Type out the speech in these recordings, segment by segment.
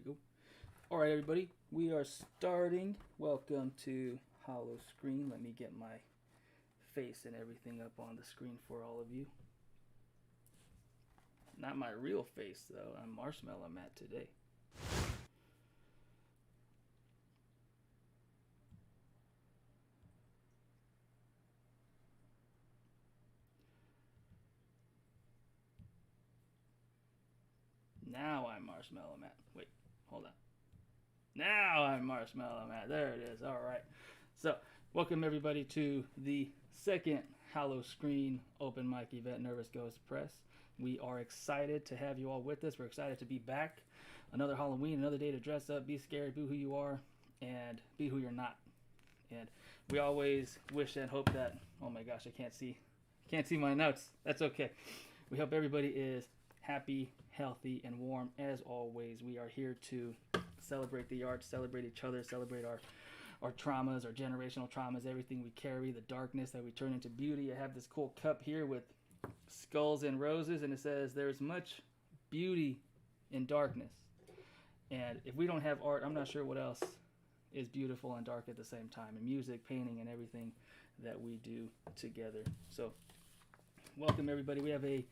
go. All right, everybody, we are starting. Welcome to HALLOW-SCREEN. Let me get my face and everything up on the screen for all of you. Not my real face, though. I'm Marshmallow Matt today. Now I'm Marshmallow Matt. Wait, hold on. Now I'm Marshmallow Matt. There it is. All right. So, welcome everybody to the second HALLOW-SCREEN open mic event, Nervous Ghost Press. We are excited to have you all with us. We're excited to be back. Another Halloween, another day to dress up, be scared, be who you are, and be who you're not. And we always wish and hope that, oh my gosh, I can't see my notes. That's okay. We hope everybody is happy, healthy, and warm. As always, we are here to celebrate the arts, celebrate each other, celebrate our traumas, our generational traumas, everything we carry, the darkness that we turn into beauty. I have this cool cup here with skulls and roses, and it says there's much beauty in darkness. And if we don't have art, I'm not sure what else is beautiful and dark at the same time, and music, painting, and everything that we do together. So welcome everybody. We have an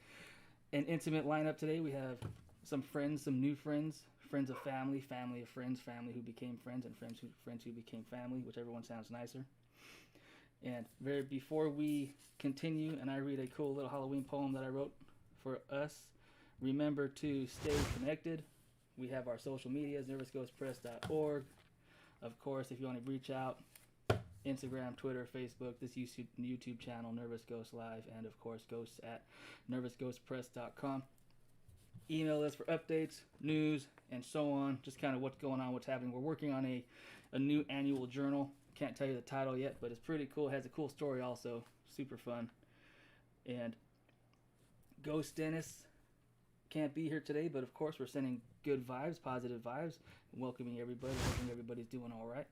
intimate lineup today. We have some friends, some new friends, friends of family, family of friends, family who became friends, and friends who became family, whichever one sounds nicer. And before we continue, and I read a cool little Halloween poem that I wrote for us, remember to stay connected. We have our social medias, nervousghostpress.org. Of course, if you want to reach out, Instagram, Twitter, Facebook, this YouTube channel, Nervous Ghost Live, and of course, ghosts at nervousghostpress.com. Email us for updates, news, and so on. Just kind of what's going on, what's happening. We're working on a new annual journal. Can't tell you the title yet, but it's pretty cool. It has a cool story also. Super fun. And Ghost Dennis can't be here today, but of course we're sending good vibes, positive vibes, welcoming everybody, hoping everybody's doing all right.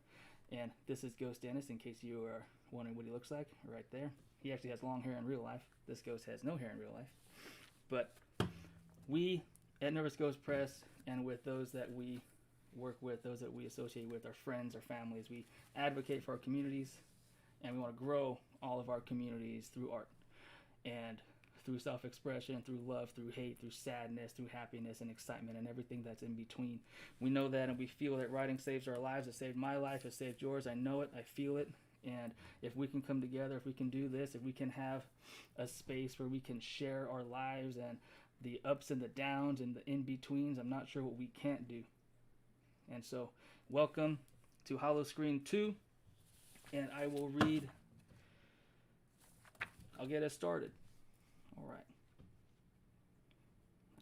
And this is Ghost Dennis, in case you are wondering what he looks like, right there. He actually has long hair in real life. This ghost has no hair in real life. But we at Nervous Ghost Press, and with those that we work with, those that we associate with, our friends, our families, we advocate for our communities, and we want to grow all of our communities through art and through self-expression, through love, through hate, through sadness, through happiness and excitement, and everything that's in between. We know that, and we feel that writing saves our lives. It saved my life. It saved yours. I know it. I feel it. And if we can come together, if we can do this, if we can have a space where we can share our lives and the ups and the downs and the in-betweens, I'm not sure what we can't do. And so, welcome to HALLOW-SCREEN 2, and I will read. I'll get us started. All right.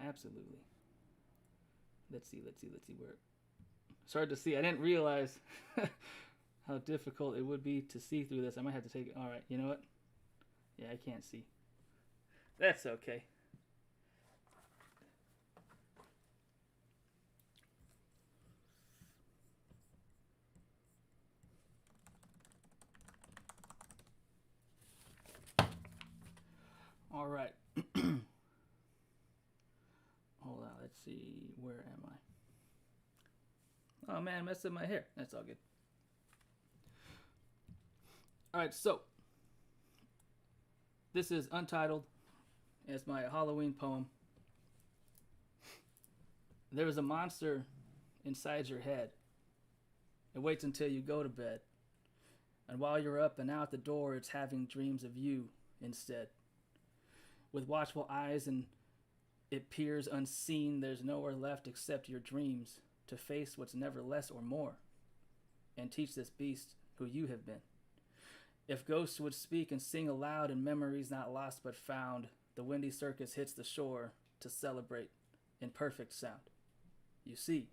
Absolutely. Let's see where. It's hard to see. I didn't realize how difficult it would be to see through this. I might have to take it. All right. You know what? Yeah, I can't see. That's okay. All right. Hold on. Let's see. Where am I? Oh man, I messed up my hair. That's all good. All right. So this is Untitled. It's my Halloween poem. There is a monster inside your head. It waits until you go to bed. And while you're up and out the door, it's having dreams of you instead. With watchful eyes, and it peers unseen, there's nowhere left except your dreams to face what's never less or more, and teach this beast who you have been. If ghosts would speak and sing aloud, and memories not lost but found, the windy circus hits the shore to celebrate in perfect sound. You see,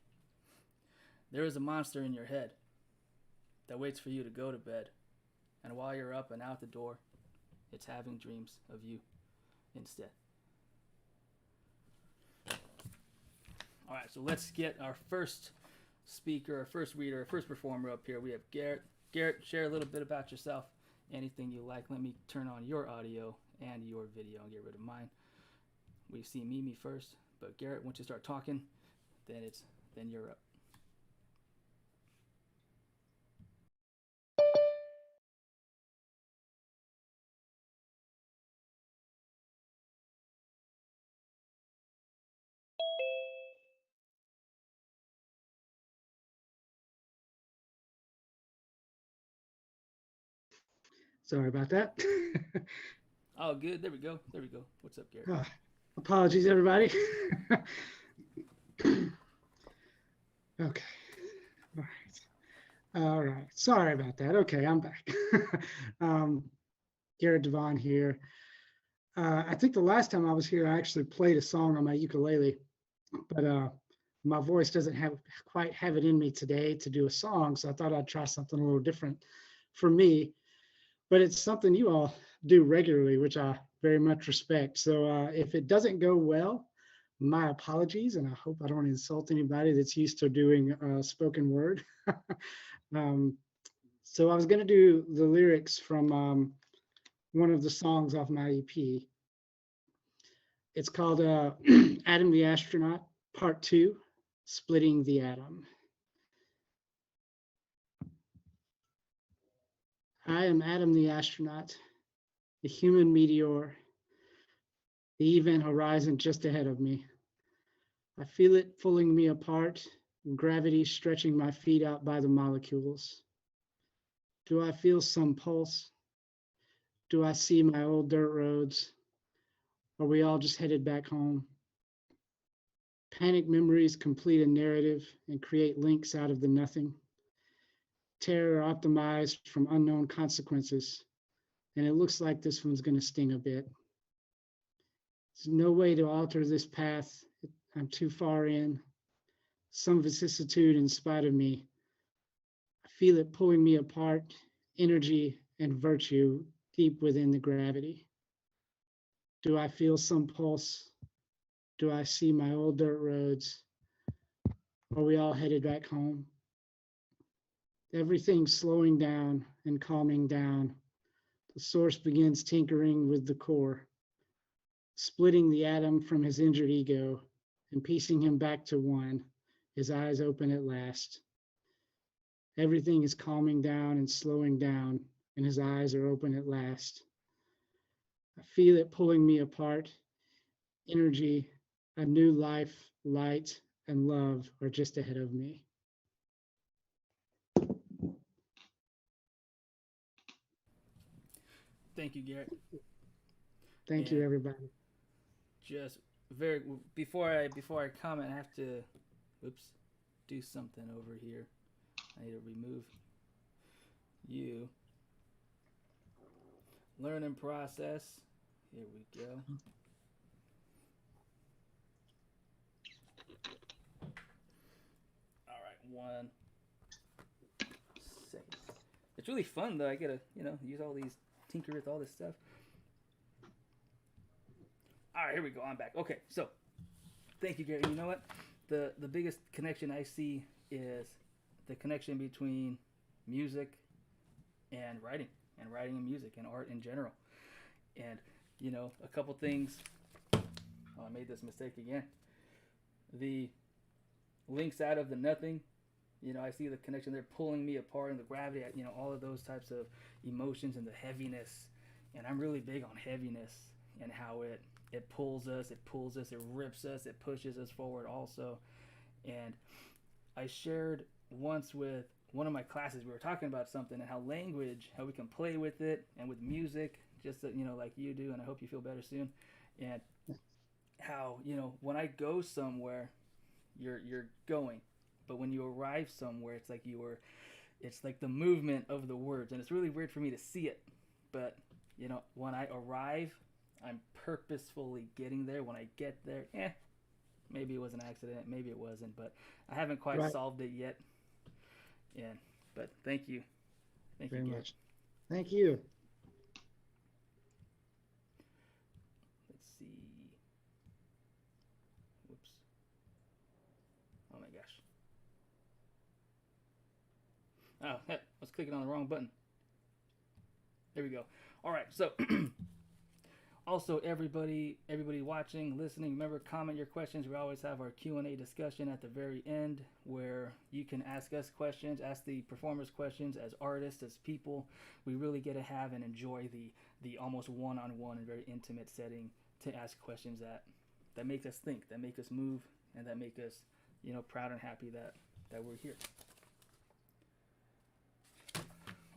there is a monster in your head that waits for you to go to bed, and while you're up and out the door, it's having dreams of you instead. All right, so let's get our first speaker, our first reader, our first performer up here. We have Garrett. Garrett, share a little bit about yourself, anything you like. Let me turn on your audio and your video and get rid of mine. We see Mimi first, but Garrett, once you start talking, then you're up. Sorry about that. Oh, good. There we go. There we go. What's up, Garrett? Ah, apologies, everybody. Okay. All right. All right. Sorry about that. Okay, I'm back. um, Garrett Devon here. I think the last time I was here, I actually played a song on my ukulele, but my voice doesn't have quite have it in me today to do a song, so I thought I'd try something a little different for me. But it's something you all do regularly, which I very much respect. So if it doesn't go well, my apologies, and I hope I don't insult anybody that's used to doing spoken word. um, so I was going to do the lyrics from one of the songs off my EP. It's called Adam the Astronaut, Part 2, Splitting the Atom. I am Adam the Astronaut, the human meteor, the event horizon just ahead of me. I feel it pulling me apart, gravity stretching my feet out by the molecules. Do I feel some pulse? Do I see my old dirt roads? Are we all just headed back home? Panic memories complete a narrative and create links out of the nothing. Terror optimized from unknown consequences. And it looks like this one's going to sting a bit. There's no way to alter this path. I'm too far in. Some vicissitude in spite of me. I feel it pulling me apart, energy and virtue deep within the gravity. Do I feel some pulse? Do I see my old dirt roads? Are we all headed back home? Everything's slowing down and calming down. The source begins tinkering with the core, splitting the atom from his injured ego and piecing him back to one, his eyes open at last. Everything is calming down and slowing down, and his eyes are open at last. I feel it pulling me apart. Energy, a new life, light, and love are just ahead of me. Thank you, Garrett. Thank you, And everybody. just very before I comment, I have to, oops, do something over here. I need to remove you. Learning process. Here we go. All right, one second. It's really fun though. I get to use all these tinker with all this stuff. All right, here we go. I'm back. Okay, so thank you, Gary. You know what? The biggest connection I see is the connection between music and writing and music and art in general. And a couple things. Oh, I made this mistake again. The links out of the nothing. I see the connection there pulling me apart and the gravity. All of those types of emotions and the heaviness. And I'm really big on heaviness and how it pulls us, it rips us, it pushes us forward also. And I shared once with one of my classes, we were talking about something and how language, how we can play with it and with music, just that, like you do, and I hope you feel better soon. And how, when I go somewhere, you're going. But when you arrive somewhere, it's like the movement of the words. And it's really weird for me to see it. But, when I arrive, I'm purposefully getting there. When I get there, maybe it was an accident, maybe it wasn't, but I haven't quite Right. solved it yet. Yeah, but thank you, Very Garrett. much. Thank you. Let's see. Whoops. Oh my gosh. Oh, heck, I was clicking on the wrong button. There we go. All right, so also everybody watching, listening, remember, comment your questions. We always have our Q&A discussion at the very end where you can ask us questions, ask the performers questions as artists, as people. We really get to have and enjoy the almost one-on-one and very intimate setting to ask questions that make us think, that make us move, and that make us proud and happy that we're here.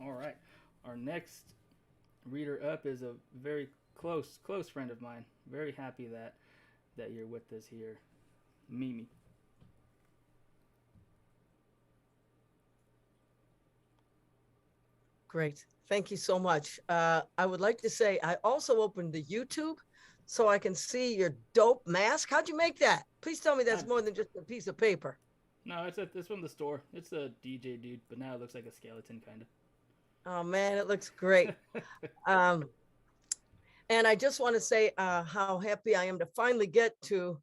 All right, our next reader up is a very close friend of mine. Very happy that you're with us here, Mimi. Great. Thank you so much. I would like to say I also opened the YouTube so I can see your dope mask. How'd you make that? Please tell me that's more than just a piece of paper. No, it's from the store. It's a DJ dude, but now it looks like a skeleton kind of. Oh man, it looks great. um, and I just want to say how happy I am to finally get to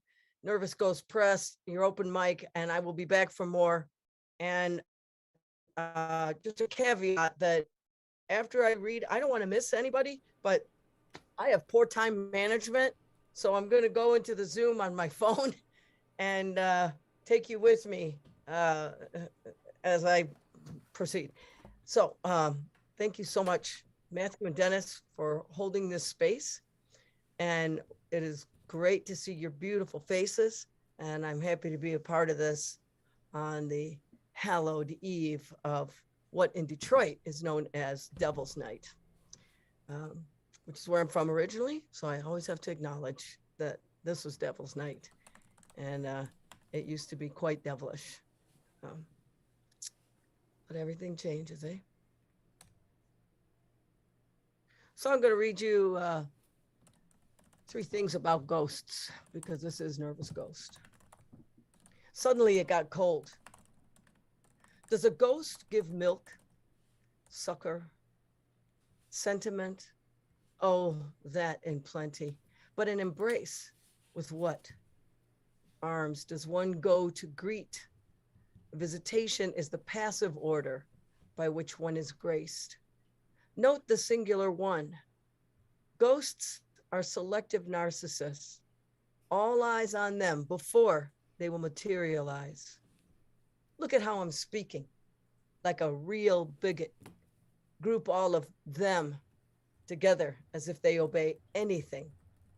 Nervous Ghost Press, your open mic, and I will be back for more. And just a caveat that after I read, I don't want to miss anybody, but I have poor time management. So I'm going to go into the Zoom on my phone and take you with me as I proceed. So thank you so much, Matthew and Dennis, for holding this space. And it is great to see your beautiful faces. And I'm happy to be a part of this on the hallowed eve of what in Detroit is known as Devil's Night, which is where I'm from originally. So I always have to acknowledge that this was Devil's Night. And it used to be quite devilish. But everything changes, eh? So I'm going to read you 3 things about ghosts, because this is Nervous Ghost. Suddenly it got cold. Does a ghost give milk, succor, sentiment? Oh, that in plenty. But an embrace with what? Arms does one go to greet? Visitation is the passive order by which one is graced. Note the singular one. Ghosts are selective narcissists. All eyes on them before they will materialize. Look at how I'm speaking, like a real bigot. Group all of them together as if they obey anything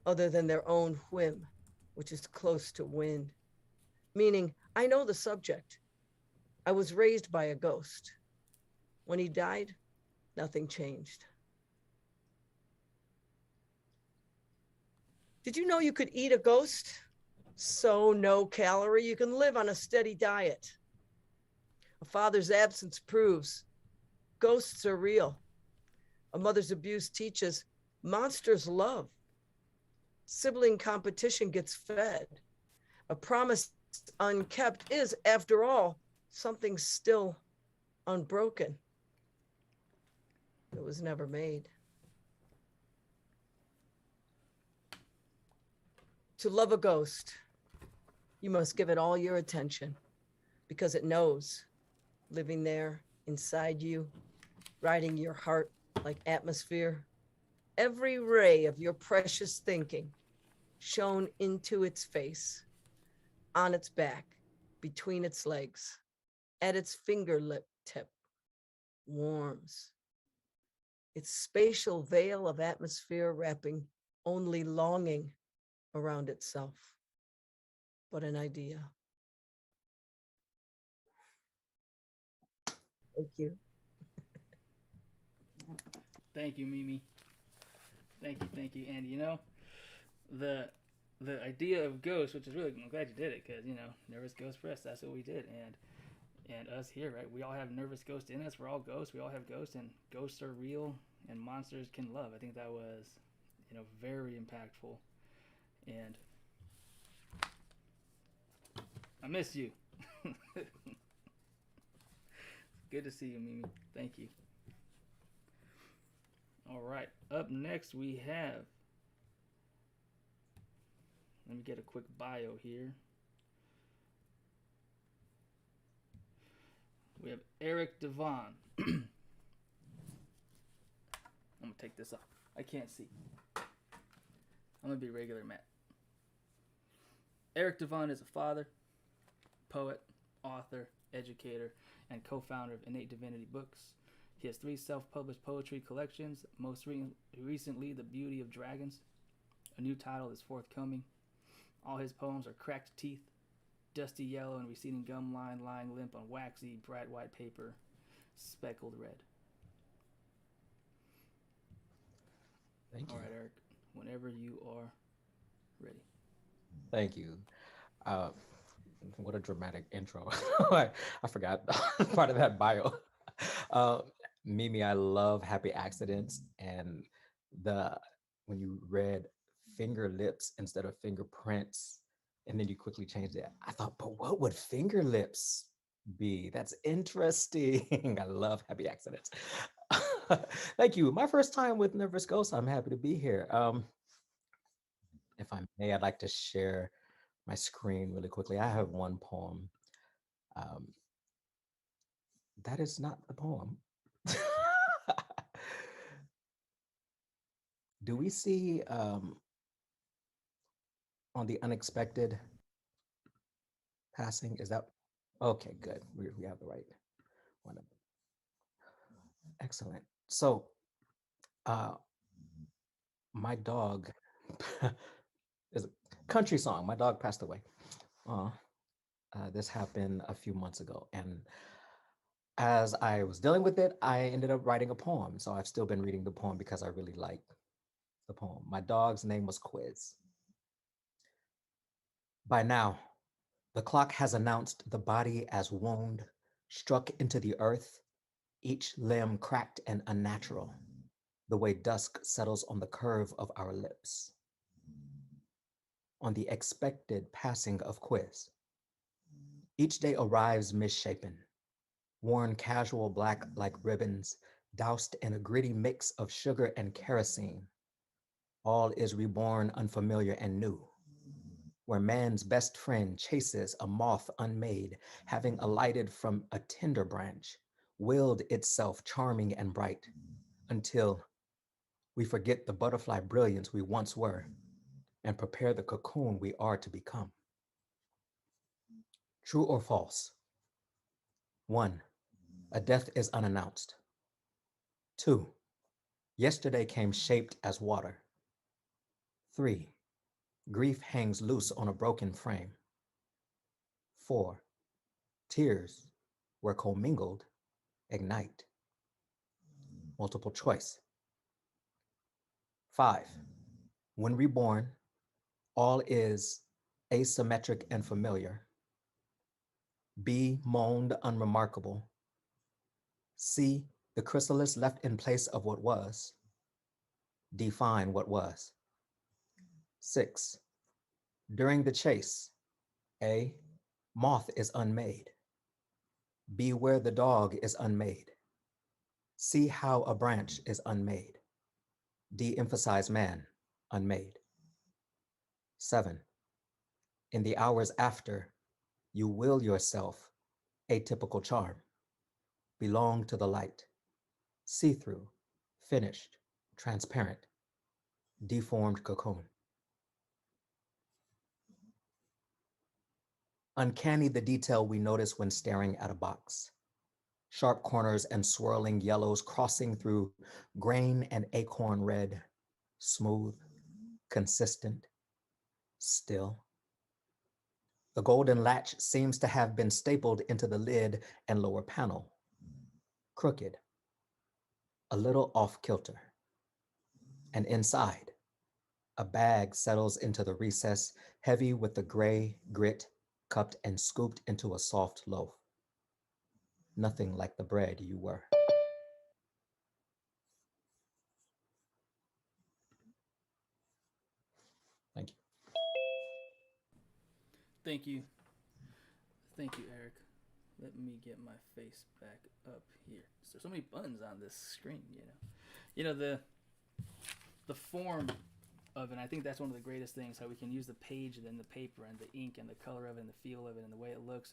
other than their own whim, which is close to wind. Meaning, I know the subject. I was raised by a ghost. When he died, nothing changed. Did you know you could eat a ghost? So no calorie, you can live on a steady diet. A father's absence proves ghosts are real. A mother's abuse teaches monsters love. Sibling competition gets fed. A promise unkept is, after all, something still unbroken. It was never made. To love a ghost, you must give it all your attention, because it knows, living there inside you, riding your heart like atmosphere, every ray of your precious thinking shone into its face, on its back, between its legs, at its fingerlip tip, warms. Its spatial veil of atmosphere wrapping only longing around itself, but an idea. Thank you. Thank you, Mimi. Thank you. And you know, the idea of ghosts, which is really, I'm glad you did it, because you know, Nervous Ghost Press, that's what we did, and us here, right? We all have nervous ghosts in us. We're all ghosts. We all have ghosts, and ghosts are real, and monsters can love. I think that was, you know, very impactful, and I miss you. Good to see you, Mimi. Thank you. All right. Up next, we have. Let me get a quick bio here. We have Eric Devon. I'm gonna take this off. I can't see. I'm gonna be regular Matt. Eric Devon is a father, poet, author, educator, and co-founder of Innate Divinity Books. He has 3 self-published poetry collections, most recently The Beauty of Dragons. A new title is forthcoming. All his poems are cracked teeth, dusty yellow and receding gum line lying limp on waxy, bright white paper, speckled red. Thank All you. right, Eric, whenever you are ready. Thank you. Uh, what a dramatic intro. I forgot part of that bio. Uh, Mimi, I love happy accidents. And the when you read finger lips instead of fingerprints, and then you quickly changed it, I thought, but what would finger lips be? That's interesting. I love happy accidents. Thank you. My first time with Nervous Ghost. I'm happy to be here. If I may, I'd like to share my screen really quickly. I have one poem. Um, that is not the poem. Do we see on the unexpected passing? Is that okay? Good. We have the right one. Excellent. So, uh, my dog is a country song. My dog passed away. Uh, this happened a few months ago, and as I was dealing with it, I ended up writing a poem. So I've still been reading the poem because I really like the poem. My dog's name was Quiz. By now, the clock has announced the body as wound, struck into the earth, each limb cracked and unnatural, the way dusk settles on the curve of our lips. On the expected passing of Quiz, each day arrives misshapen, worn casual black like ribbons, doused in a gritty mix of sugar and kerosene. All is reborn unfamiliar and new, where man's best friend chases a moth unmade, having alighted from a tender branch, willed itself charming and bright, until we forget the butterfly brilliance we once were and prepare the cocoon we are to become. True or false? 1. A death is unannounced. 2. Yesterday came shaped as water. 3. Grief hangs loose on a broken frame. 4. Tears, where commingled, ignite. Multiple choice. 5. When reborn, all is asymmetric and familiar. B, moaned unremarkable. C, the chrysalis left in place of what was. Define what was. 6. During the chase, A, moth is unmade. B, where the dog is unmade. C, how a branch is unmade. D, emphasize man, unmade. 7. In the hours after, you will yourself, atypical charm, belong to the light, see-through, finished, transparent, deformed cocoon. Uncanny the detail we notice when staring at a box. Sharp corners and swirling yellows crossing through grain and acorn red, smooth, consistent, still. The golden latch seems to have been stapled into the lid and lower panel, crooked, a little off kilter. And inside, a bag settles into the recess, heavy with the gray grit cupped and scooped into a soft loaf. Nothing like the bread you were. Thank you. Thank you. Thank you, Eric. Let me get my face back up here. So there's so many buttons on this screen, you know. You know, the form of it, I think that's one of the greatest things, how we can use the page and then the paper and the ink and the color of it and the feel of it and the way it looks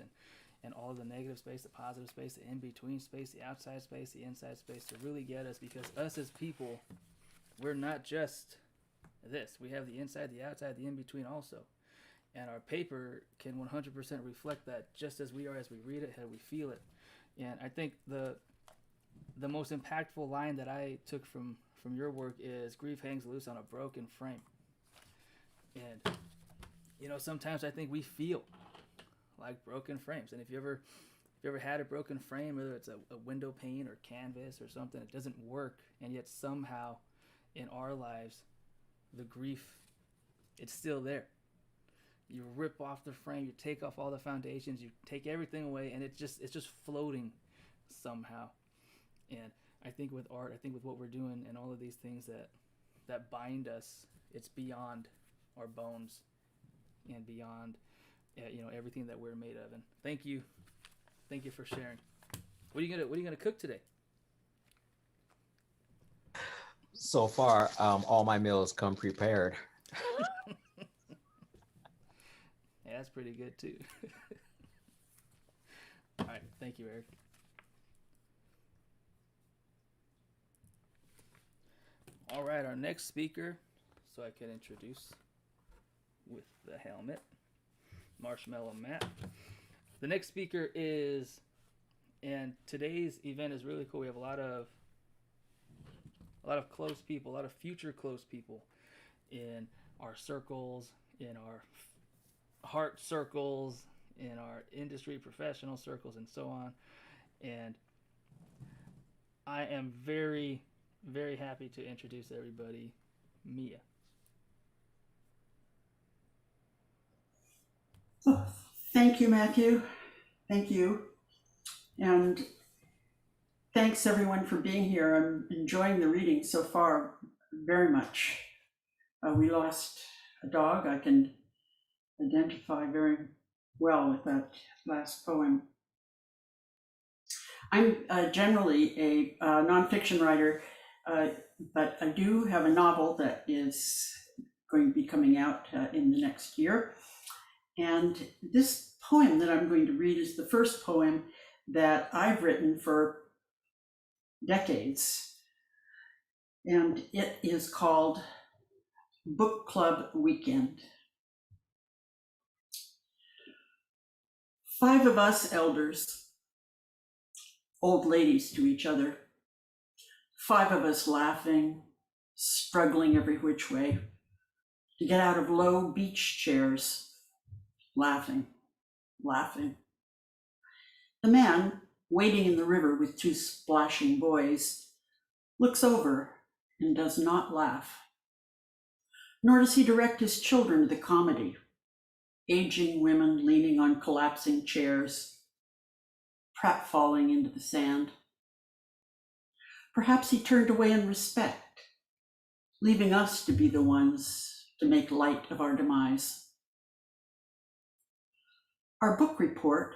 and all the negative space, the positive space, the in-between space, the outside space, the inside space to really get us, because us as people, we're not just this. We have the inside, the outside, the in-between also. And our paper can 100% reflect that just as we are, as we read it, how we feel it. And I think the most impactful line that I took from your work is grief hangs loose on a broken frame. And you know, sometimes I think we feel like broken frames. And if you ever had a broken frame, whether it's a window pane or canvas or something, it doesn't work, and yet somehow in our lives, the grief, it's still there. You rip off the frame, you take off all the foundations, you take everything away, and it's just floating somehow. And I think with art, I think with what we're doing and all of these things that bind us, it's beyond our bones and beyond everything that we're made of. And thank you for sharing. What are you gonna cook today? So far, all my meals come prepared. Yeah, that's pretty good too. All right, thank you, Eric. All right, our next speaker, so I can introduce with the helmet, Marshmallow Matt. The next speaker is, and today's event is really cool. We have a lot of close people, a lot of future close people in our circles, in our heart circles, in our industry professional circles, and so on. And I am very, very happy to introduce everybody, Mia. Oh, thank you, Matthew. Thank you. And thanks everyone for being here. I'm enjoying the reading so far very much. We lost a dog. I can identify very well with that last poem. I'm generally a nonfiction writer, but I do have a novel that is going to be coming out in the next year. And this poem that I'm going to read is the first poem that I've written for decades. And it is called Book Club Weekend. 5 of us elders, old ladies to each other, 5 of us laughing, struggling every which way to get out of low beach chairs, laughing. The man, wading in the river with 2 splashing boys, looks over and does not laugh. Nor does he direct his children to the comedy, aging women leaning on collapsing chairs, pratfalling into the sand. Perhaps he turned away in respect, leaving us to be the ones to make light of our demise. Our book report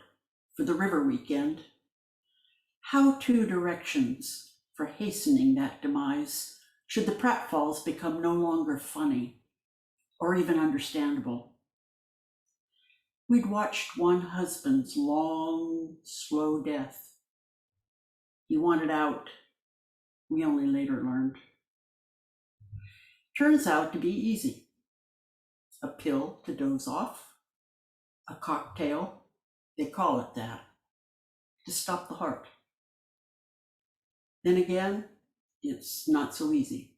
for the River Weekend, how-to directions for hastening that demise should the pratfalls become no longer funny or even understandable. We'd watched one husband's long, slow death. He wanted out, we only later learned. Turns out to be easy. A pill to doze off, a cocktail, they call it that, to stop the heart. Then again, it's not so easy.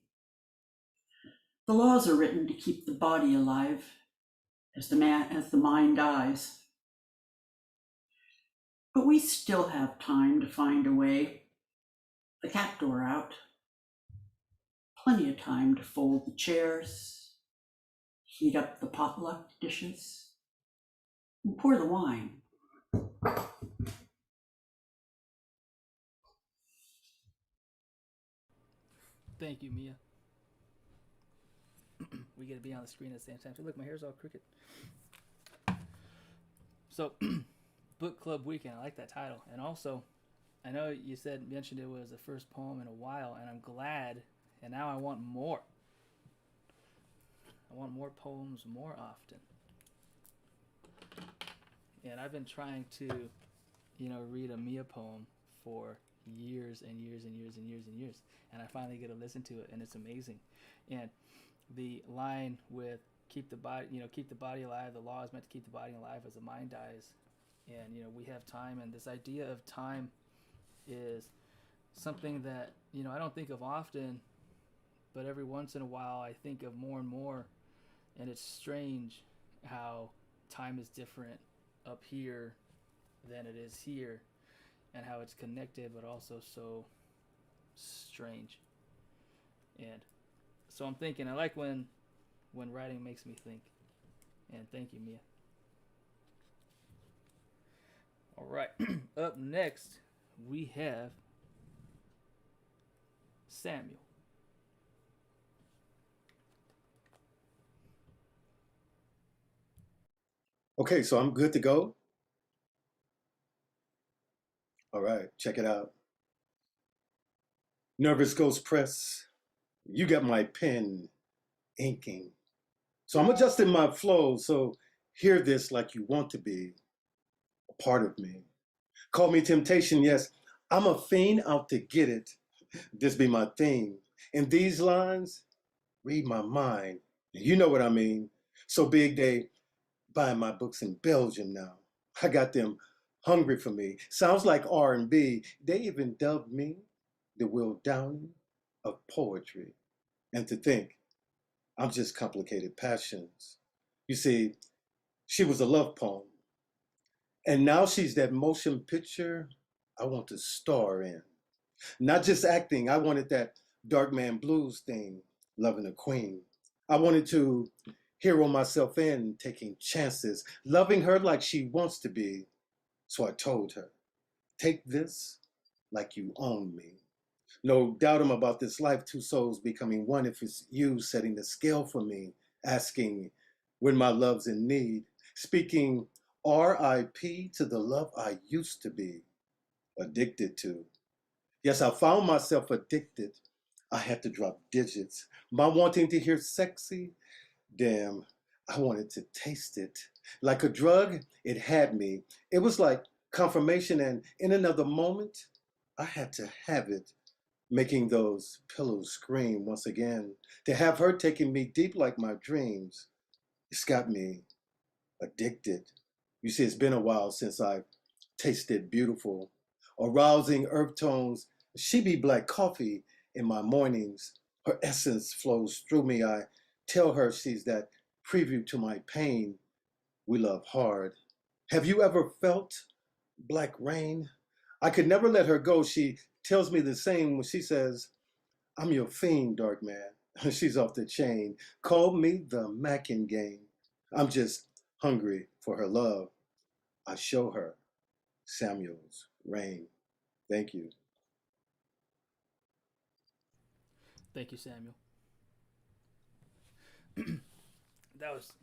The laws are written to keep the body alive as the mind dies. But we still have time to find a way. The cat door out. Plenty of time to fold the chairs, heat up the potluck dishes, and pour the wine. Thank you, Mia. We get to be on the screen at the same time. So look, my hair's all crooked. So, Book Club Weekend. I like that title. And also, I know you mentioned it was the first poem in a while, and I'm glad. And now I want more. I want more poems more often. And I've been trying to, read a Mia poem for years and years and years and years and years. And I finally get to listen to it, and it's amazing. And the line with keep the body alive. The law is meant to keep the body alive as the mind dies. And, we have time. And this idea of time is something that, I don't think of often, but every once in a while I think of more and more. And it's strange how time is different up here than it is here, and how it's connected, but also so strange. And So I'm thinking, I like when writing makes me think. And thank you, Mia. All right. Up next, we have Samuel. Okay, so I'm good to go. All right, check it out. Nervous Ghost Press, you got my pen inking. So I'm adjusting my flow, so hear this like you want to be a part of me. Call me temptation, yes, I'm a fiend out to get it. This be my theme. In these lines, read my mind. You know what I mean. So big they buying my books in Belgium now. I got them hungry for me. Sounds like R&B. They even dubbed me the Will Downing of poetry. And to think, I'm just complicated passions. You see, she was a love poem. And now she's that motion picture I want to star in. Not just acting, I wanted that Dark Man Blues thing, loving a queen. I wanted to hero myself in, taking chances, loving her like she wants to be. So I told her, take this like you own me. No doubt I'm about this life, two souls becoming one. If it's you setting the scale for me, asking when my love's in need, speaking RIP to the love I used to be addicted to. Yes, I found myself addicted. I had to drop digits. My wanting to hear sexy, damn, I wanted to taste it. Like a drug, it had me. It was like confirmation, and in another moment, I had to have it, making those pillows scream once again. To have her taking me deep like my dreams, it's got me addicted. You see, it's been a while since I've tasted beautiful, arousing earth tones. She be black coffee in my mornings. Her essence flows through me. I tell her she's that preview to my pain. We love hard. Have you ever felt black rain? I could never let her go. She tells me the same when she says, I'm your fiend, dark man. She's off the chain. Call me the Mackin game. I'm just hungry for her love. I show her Samuel's rain. Thank you. Thank you, Samuel. that was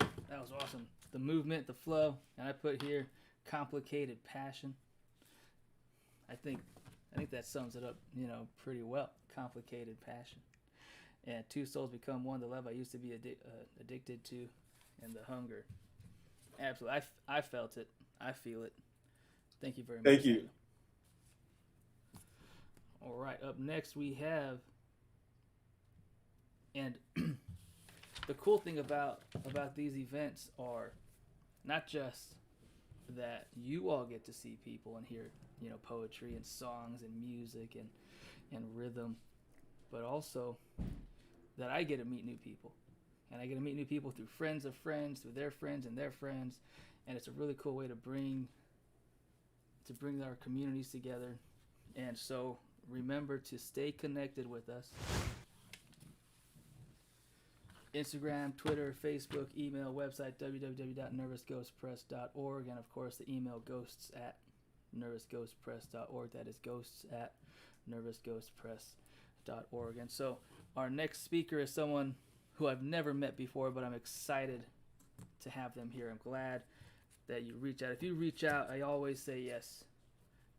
awesome. The movement, the flow, and I put here complicated passion. I think that sums it up, pretty well. Complicated passion. And two souls become one. The love I used to be addicted to, and the hunger. Absolutely, I felt it. I feel it. Thank you very much. Thank you. Samuel. All right. Up next we have, and the cool thing about these events are not just that you all get to see people and hear poetry and songs and music and rhythm, but also that I get to meet new people, and I get to meet new people through friends of friends, through their friends and their friends, and it's a really cool way to bring our communities together. And so remember to stay connected with us. Instagram, Twitter, Facebook, email, website, www.nervousghostpress.org, and of course the email ghosts@nervousghostpress.org. That is ghosts@nervousghostpress.org. And so our next speaker is someone who I've never met before, but I'm excited to have them here. I'm glad that you reach out. If you reach out, I always say yes.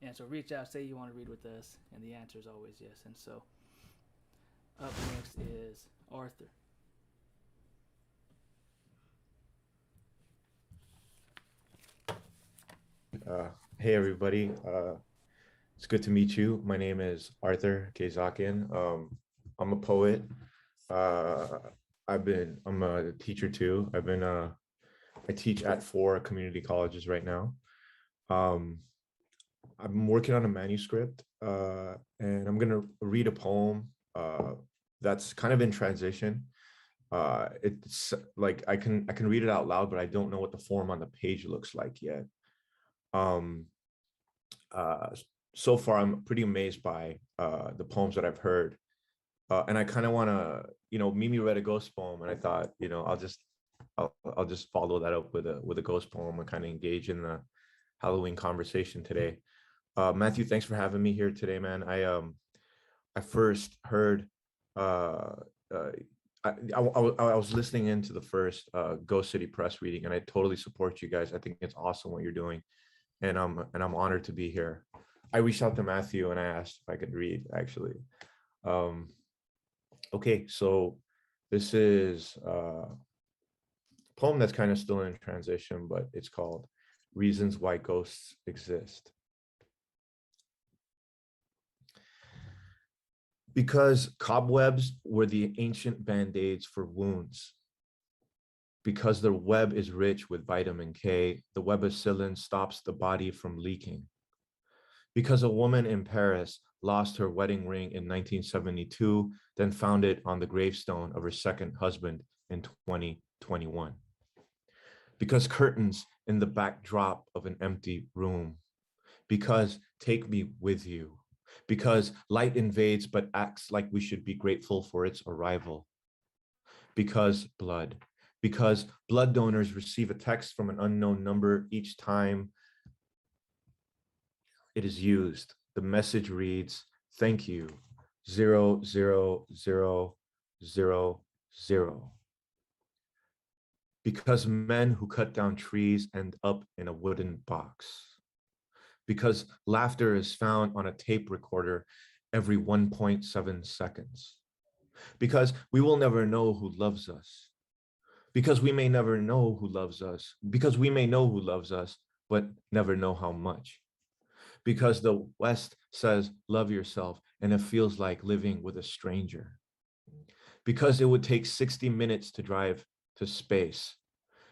And so reach out, say you want to read with us, and the answer is always yes. And so up next is Arthur. Hey everybody, it's good to meet you. My name is Arthur Kezakian. I'm a poet. I'm a teacher too. I teach at 4 community colleges right now. I'm working on a manuscript, and I'm gonna read a poem that's kind of in transition. It's like I can read it out loud, but I don't know what the form on the page looks like yet. So far, I'm pretty amazed by the poems that I've heard, And I kind of want to, Mimi read a ghost poem, and I thought, I'll just follow that up with a ghost poem and kind of engage in the Halloween conversation today. Matthew, thanks for having me here today, man. I first heard uh, uh, I was listening into the first Ghost City Press reading, and I totally support you guys. I think it's awesome what you're doing, and I'm honored to be here. I reached out to Matthew and I asked if I could read, actually. Okay, so this is a poem that's kind of still in transition, but it's called Reasons Why Ghosts Exist. Because cobwebs were the ancient band-aids for wounds. Because the web is rich with vitamin K, the webicillin stops the body from leaking. Because a woman in Paris lost her wedding ring in 1972, then found it on the gravestone of her second husband in 2021. Because curtains in the backdrop of an empty room. Because take me with you. Because light invades but acts like we should be grateful for its arrival. Because blood. Because blood donors receive a text from an unknown number each time it is used. The message reads, "Thank you, 00000." Because men who cut down trees end up in a wooden box. Because laughter is found on a tape recorder every 1.7 seconds. Because we will never know who loves us. Because we may never know who loves us. Because we may know who loves us, but never know how much. Because the West says, love yourself, and it feels like living with a stranger. Because it would take 60 minutes to drive to space.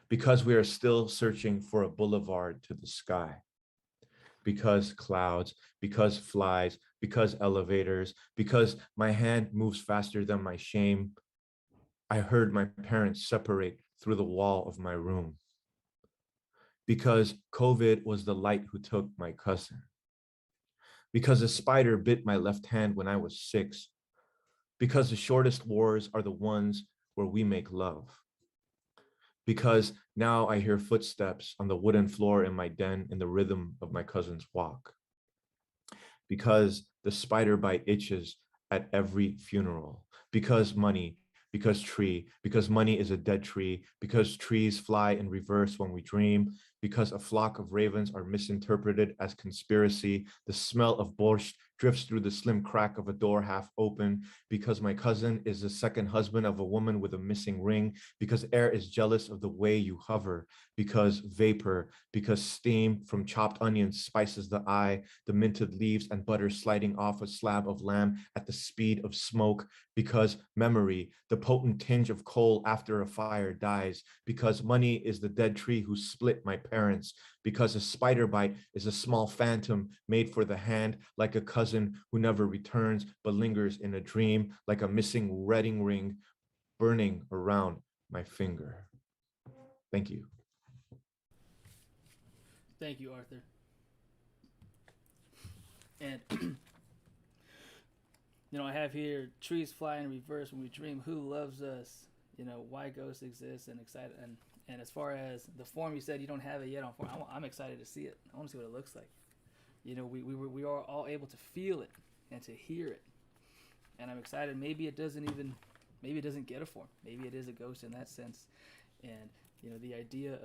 Because we are still searching for a boulevard to the sky. Because clouds, because flies, because elevators, because my hand moves faster than my shame. I heard my parents separate through the wall of my room. Because COVID was the light who took my cousin. Because a spider bit my left hand when I was 6. Because the shortest wars are the ones where we make love. Because now I hear footsteps on the wooden floor in my den in the rhythm of my cousin's walk. Because the spider bite itches at every funeral. Because money, because tree, because money is a dead tree, because trees fly in reverse when we dream, because a flock of ravens are misinterpreted as conspiracy, the smell of borscht drifts through the slim crack of a door half open, because my cousin is the second husband of a woman with a missing ring, because air is jealous of the way you hover, because vapor, because steam from chopped onions spices the eye, the minted leaves and butter sliding off a slab of lamb at the speed of smoke, because memory, the potent tinge of coal after a fire dies, because money is the dead tree who split my parents, because a spider bite is a small phantom made for the hand, like a cousin who never returns but lingers in a dream, like a missing wedding ring burning around my finger. Thank you. Thank you, Arthur. And I have here trees fly in reverse when we dream. Who loves us? Why ghosts exist, and excited. And as far as the form, you said you don't have it yet on form. I'm excited to see it. I want to see what it looks like. We are all able to feel it and to hear it, and I'm excited. Maybe it doesn't get a form. Maybe it is a ghost in that sense. And the idea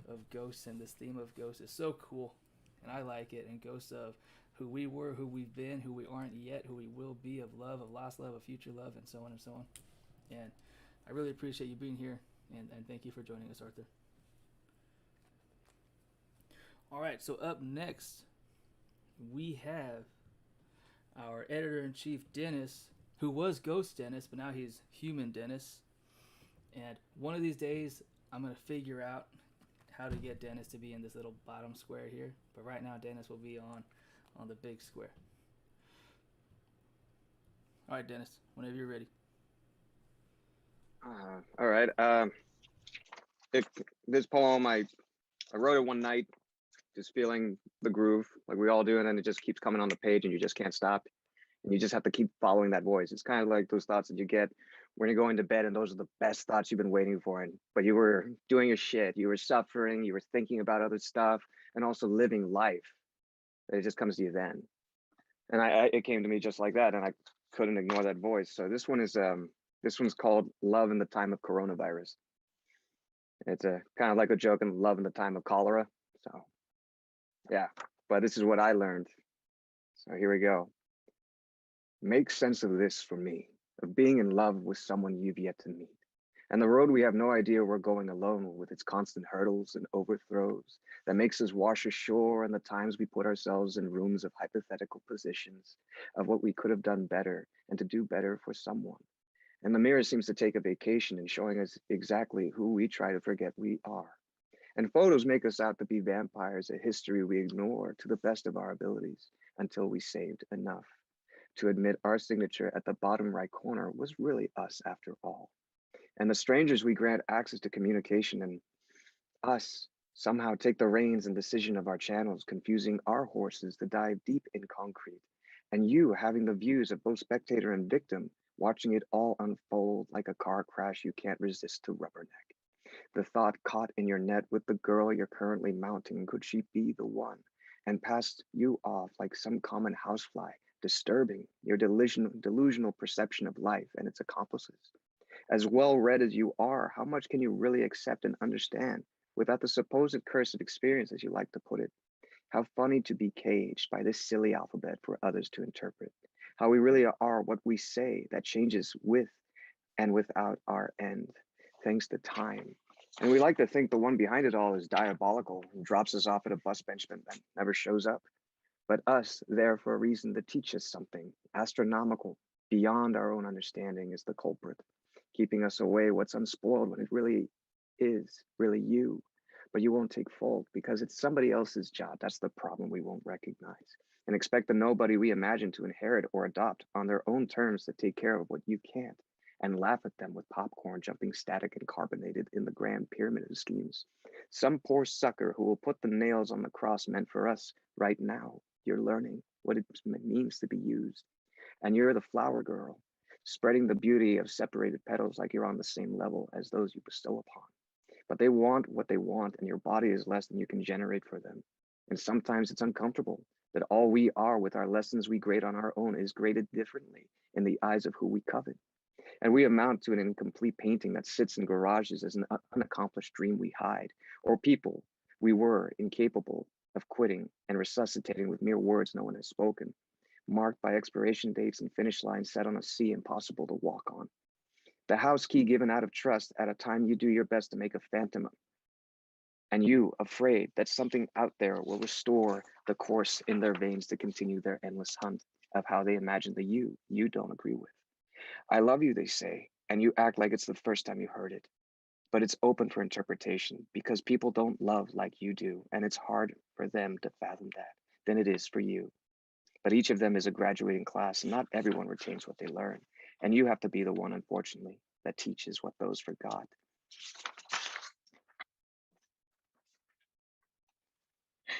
of ghosts and this theme of ghosts is so cool, and I like it. And ghosts of who we were, who we've been, who we aren't yet, who we will be, of love, of lost love, of future love, and so on and so on. And I really appreciate you being here, and thank you for joining us, Arthur. All right, so up next, we have our editor-in-chief, Dennis, who was Ghost Dennis, but now he's Human Dennis. And one of these days, I'm going to figure out how to get Dennis to be in this little bottom square here. But right now, Dennis will be on the big square. All right, Dennis, whenever you're ready. All right. This poem, I wrote it one night, just feeling the groove like we all do, and then it just keeps coming on the page and you just can't stop. And you just have to keep following that voice. It's kind of like those thoughts that you get when you're going to bed, and those are the best thoughts you've been waiting for. But you were doing your shit, you were suffering, you were thinking about other stuff, and also living life. It just comes to you then. And it came to me just like that, and I couldn't ignore that voice. So this one's called Love in the Time of Coronavirus. It's a kind of like a joke in Love in the Time of Cholera. So yeah, but this is what I learned. So here we go. Make sense of this for me, of being in love with someone you've yet to meet. And the road we have no idea we're going alone, with its constant hurdles and overthrows that makes us wash ashore, and the times we put ourselves in rooms of hypothetical positions of what we could have done better and to do better for someone. And the mirror seems to take a vacation in showing us exactly who we try to forget we are. And photos make us out to be vampires, a history we ignore to the best of our abilities until we saved enough to admit our signature at the bottom right corner was really us after all. And the strangers we grant access to communication, and us somehow take the reins and decision of our channels, confusing our horses to dive deep in concrete. And you having the views of both spectator and victim, watching it all unfold like a car crash you can't resist to rubberneck. The thought caught in your net with the girl you're currently mounting, could she be the one? And passed you off like some common housefly, disturbing your delusional perception of life and its accomplices. As well read as you are, how much can you really accept and understand without the supposed curse of experience, as you like to put it? How funny to be caged by this silly alphabet for others to interpret. How we really are what we say, that changes with and without our end, thanks to time. And we like to think the one behind it all is diabolical and drops us off at a bus bench and then never shows up. But us there for a reason to teach us something astronomical beyond our own understanding is the culprit, keeping us away what's unspoiled when it really is really you. But you won't take fault because it's somebody else's job. That's the problem we won't recognize, and expect the nobody we imagine to inherit or adopt on their own terms to take care of what you can't, and laugh at them with popcorn jumping static and carbonated in the grand pyramid of schemes. Some poor sucker who will put the nails on the cross meant for us right now. You're learning what it means to be used. And you're the flower girl, spreading the beauty of separated petals like you're on the same level as those you bestow upon. But they want what they want, and your body is less than you can generate for them. And sometimes it's uncomfortable that all we are with our lessons we grade on our own is graded differently in the eyes of who we covet. And we amount to an incomplete painting that sits in garages as an unaccomplished dream we hide, or people we were incapable of quitting and resuscitating with mere words no one has spoken, marked by expiration dates and finish lines set on a sea impossible to walk on. The house key given out of trust at a time you do your best to make a phantom, and you afraid that something out there will restore the course in their veins to continue their endless hunt of how they imagine the you don't agree with. I love you, they say, and you act like it's the first time you heard it. But it's open for interpretation because people don't love like you do, and it's hard for them to fathom that than it is for you. But each of them is a graduating class, and not everyone retains what they learn. And you have to be the one, unfortunately, that teaches what those forgot.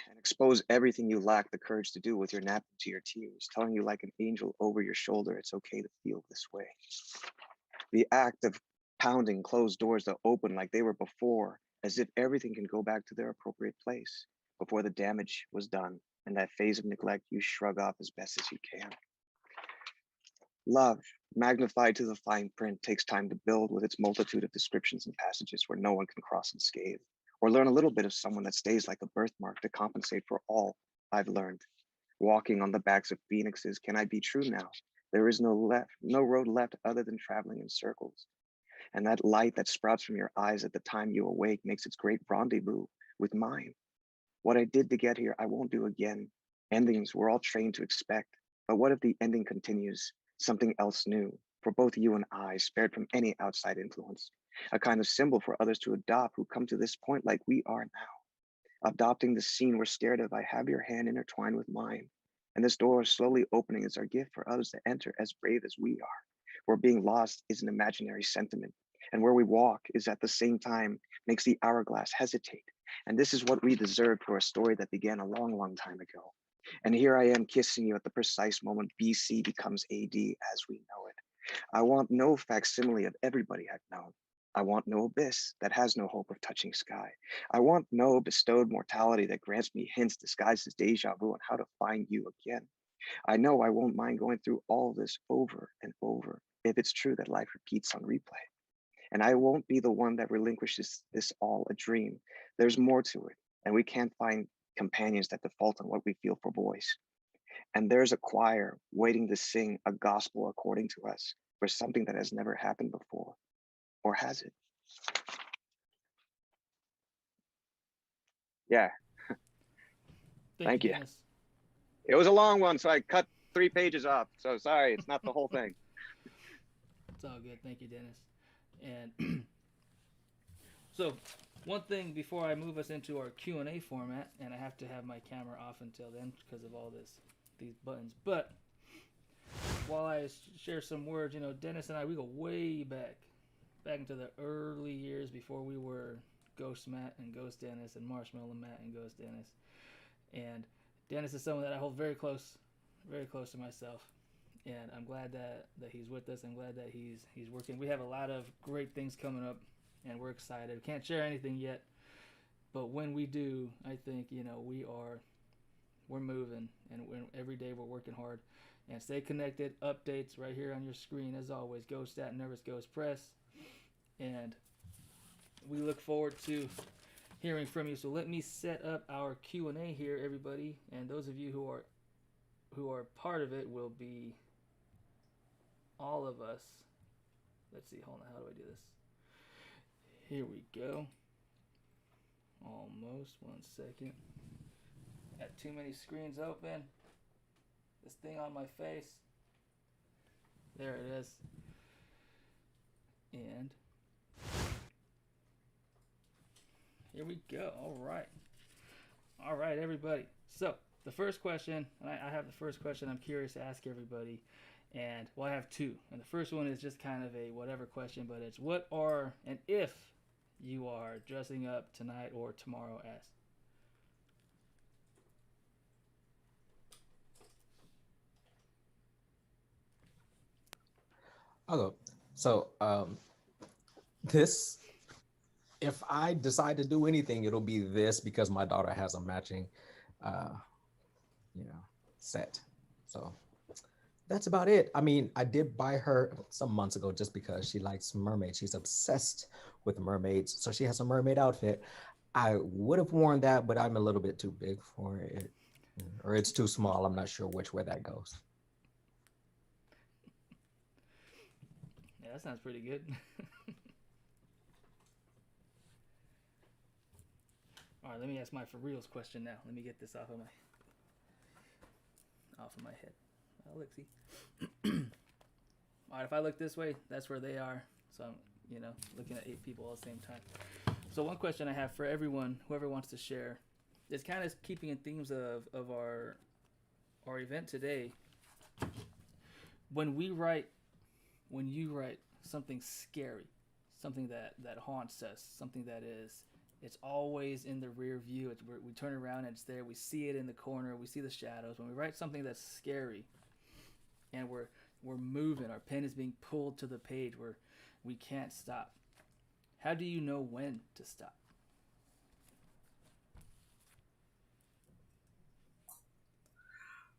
And expose everything you lack the courage to do with your napkin to your tears, telling you like an angel over your shoulder, it's okay to feel this way. The act of pounding closed doors that open like they were before, as if everything can go back to their appropriate place before the damage was done, and that phase of neglect you shrug off as best as you can. Love, magnified to the fine print, takes time to build with its multitude of descriptions and passages where no one can cross unscathed, or learn a little bit of someone that stays like a birthmark to compensate for all I've learned. Walking on the backs of phoenixes, can I be true now? There is no road left other than traveling in circles. And that light that sprouts from your eyes at the time you awake makes its great rendezvous with mine. What I did to get here, I won't do again. Endings we're all trained to expect. But what if the ending continues? Something else new for both you and I, spared from any outside influence. A kind of symbol for others to adopt who come to this point like we are now. Adopting the scene we're scared of, I have your hand intertwined with mine. And this door is slowly opening as our gift for others to enter as brave as we are. Where being lost is an imaginary sentiment. And where we walk is at the same time makes the hourglass hesitate. And this is what we deserve for a story that began a long, long time ago. And here I am kissing you at the precise moment BC becomes AD as we know it. I want no facsimile of everybody I've known. I want no abyss that has no hope of touching sky. I want no bestowed mortality that grants me hints disguised as deja vu on how to find you again. I know I won't mind going through all this over and over if it's true that life repeats on replay. And I won't be the one that relinquishes this all a dream. There's more to it, and we can't find companions that default on what we feel for voice. And there's a choir waiting to sing a gospel according to us for something that has never happened before. Or has it? Yeah, thank you. Dennis. It was a long one, so I cut 3 pages off. So sorry, it's not the whole thing. It's all good. Thank you, Dennis. And so one thing before I move us into our Q&A format, and I have to have my camera off until then because of all these buttons. But while I share some words, Dennis and I, we go way back into the early years before we were Ghost Matt and Ghost Dennis and Marshmallow Matt and Ghost Dennis. And Dennis is someone that I hold very close to myself. And I'm glad that he's with us. I'm glad that he's working. We have a lot of great things coming up, and we're excited. We can't share anything yet, but when we do, I think we're moving, and every day we're working hard. And stay connected. Updates right here on your screen as always. Ghost at Nervous Ghost Press, and we look forward to hearing from you. So let me set up our Q&A here, everybody, and those of you who are part of it will be all of us. Let's see, hold on, how do I do this? Here we go. Almost, 1 second. Got too many screens open. This thing on my face. There it is. And here we go. All right, everybody. So the first question, and I have the first question I'm curious to ask everybody. And well, I have two. And the first one is just kind of a whatever question, but it's what are and if you are dressing up tonight or tomorrow as? I'll go. So this, if I decide to do anything, it'll be this because my daughter has a matching, set. So that's about it. I mean, I did buy her some months ago just because she likes mermaids. She's obsessed with mermaids. So she has a mermaid outfit. I would have worn that, but I'm a little bit too big for it, or it's too small. I'm not sure which way that goes. Yeah, that sounds pretty good. All right, let me ask my for reals question now. Let me get this off of my head. Oh, look, see. All right, if I look this way, that's where they are. So I'm, looking at 8 people at the same time. So one question I have for everyone, whoever wants to share, is kind of keeping in themes of our event today. When you write something scary, something that haunts us, something that it's always in the rear view. We turn around and it's there. We see it in the corner. We see the shadows. When we write something that's scary, and we're moving, our pen is being pulled to the page where we can't stop. How do you know when to stop?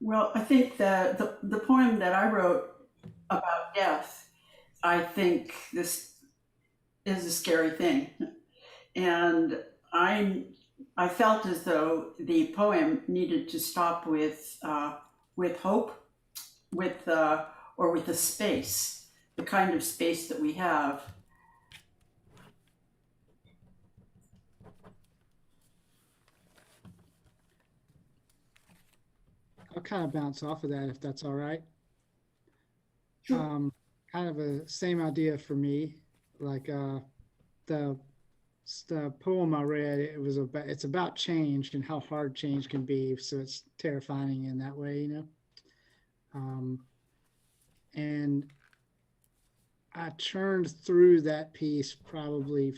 Well, I think the poem that I wrote about death, I think this is a scary thing. And I felt as though the poem needed to stop with hope, or with a space, the kind of space that we have. I'll kind of bounce off of that if that's all right. Sure. Kind of a same idea for me. Like the poem I read, it's about change and how hard change can be. So it's terrifying in that way, and I churned through that piece probably.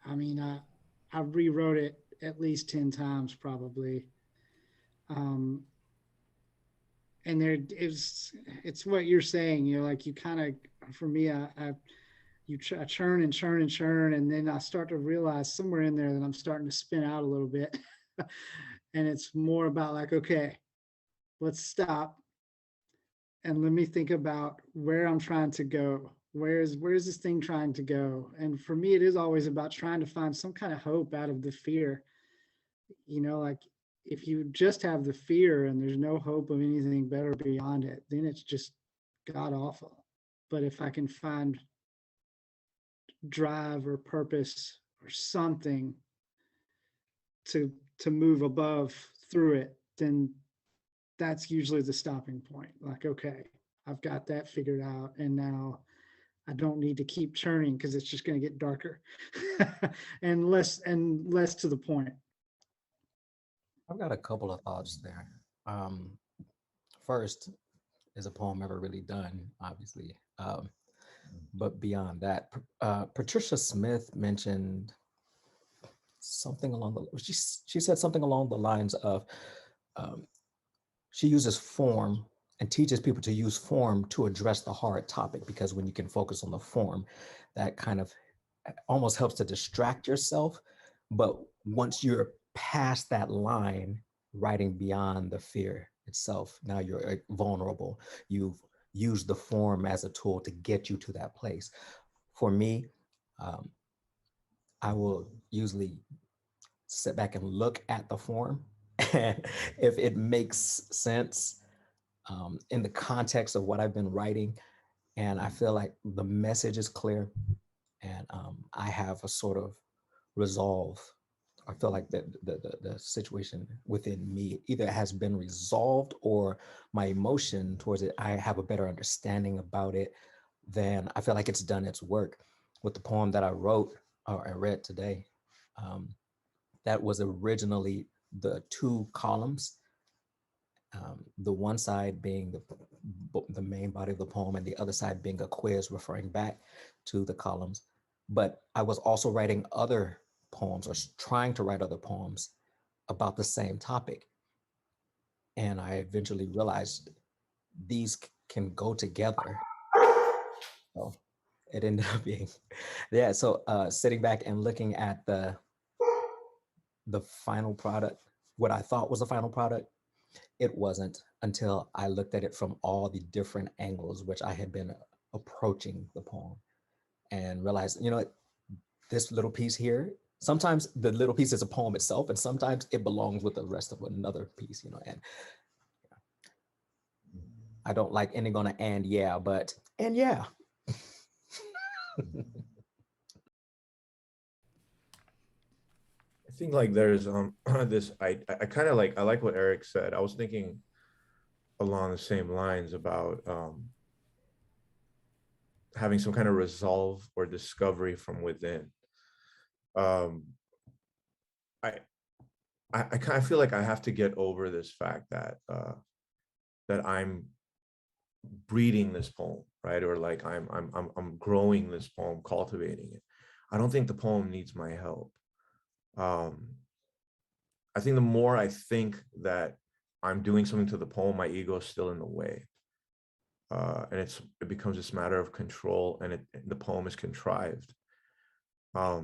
I rewrote it at least 10 times probably. Um, and there is, it's what you're saying, you know, like you kind of, for me, I churn and churn and churn, and then I start to realize somewhere in there that I'm starting to spin out a little bit. And it's more about like, okay, let's stop and let me think about where I'm trying to go. Where's this thing trying to go? And for me, it is always about trying to find some kind of hope out of the fear. You know, like if you just have the fear and there's no hope of anything better beyond it, then it's just god awful. But if I can find drive or purpose or something to move above through it, then that's usually the stopping point. Like, okay, I've got that figured out, and now I don't need to keep churning because it's just going to get darker and less to the point. I've got a couple of thoughts there. First, is a poem ever really done? Obviously, but beyond that, Patricia Smith mentioned something along the. She said something along the lines of, she uses form and teaches people to use form to address the hard topic, because when you can focus on the form, that kind of almost helps to distract yourself. But once you're past that line, writing beyond the fear itself, now you're vulnerable. You've used the form as a tool to get you to that place. For me, I will usually sit back and look at the form, and if it makes sense in the context of what I've been writing, and I feel like the message is clear, and I have a sort of resolve. I feel like the situation within me either has been resolved, or my emotion towards it, I have a better understanding about it, then I feel like it's done its work. With the poem that I wrote or I read today, that was originally the 2 columns. The one side being the main body of the poem, and the other side being a quiz referring back to the columns. But I was also writing other poems, or trying to write other poems about the same topic. And I eventually realized these can go together. So it ended up being, yeah. So sitting back and looking at the final product, what I thought was the final product, it wasn't until I looked at it from all the different angles which I had been approaching the poem, and realized, you know, this little piece here, sometimes the little piece is a poem itself, and sometimes it belongs with the rest of another piece, you know. And I don't like ending on an and yeah, but and yeah. I think like there's this I kind of like, I like what Eric said. I was thinking along the same lines about having some kind of resolve or discovery from within. I kind of feel like I have to get over this fact that that I'm breeding this poem, right? Or like I'm growing this poem, cultivating it. I don't think the poem needs my help. I think the more I think that I'm doing something to the poem, my ego is still in the way. And it becomes this matter of control, and the poem is contrived. I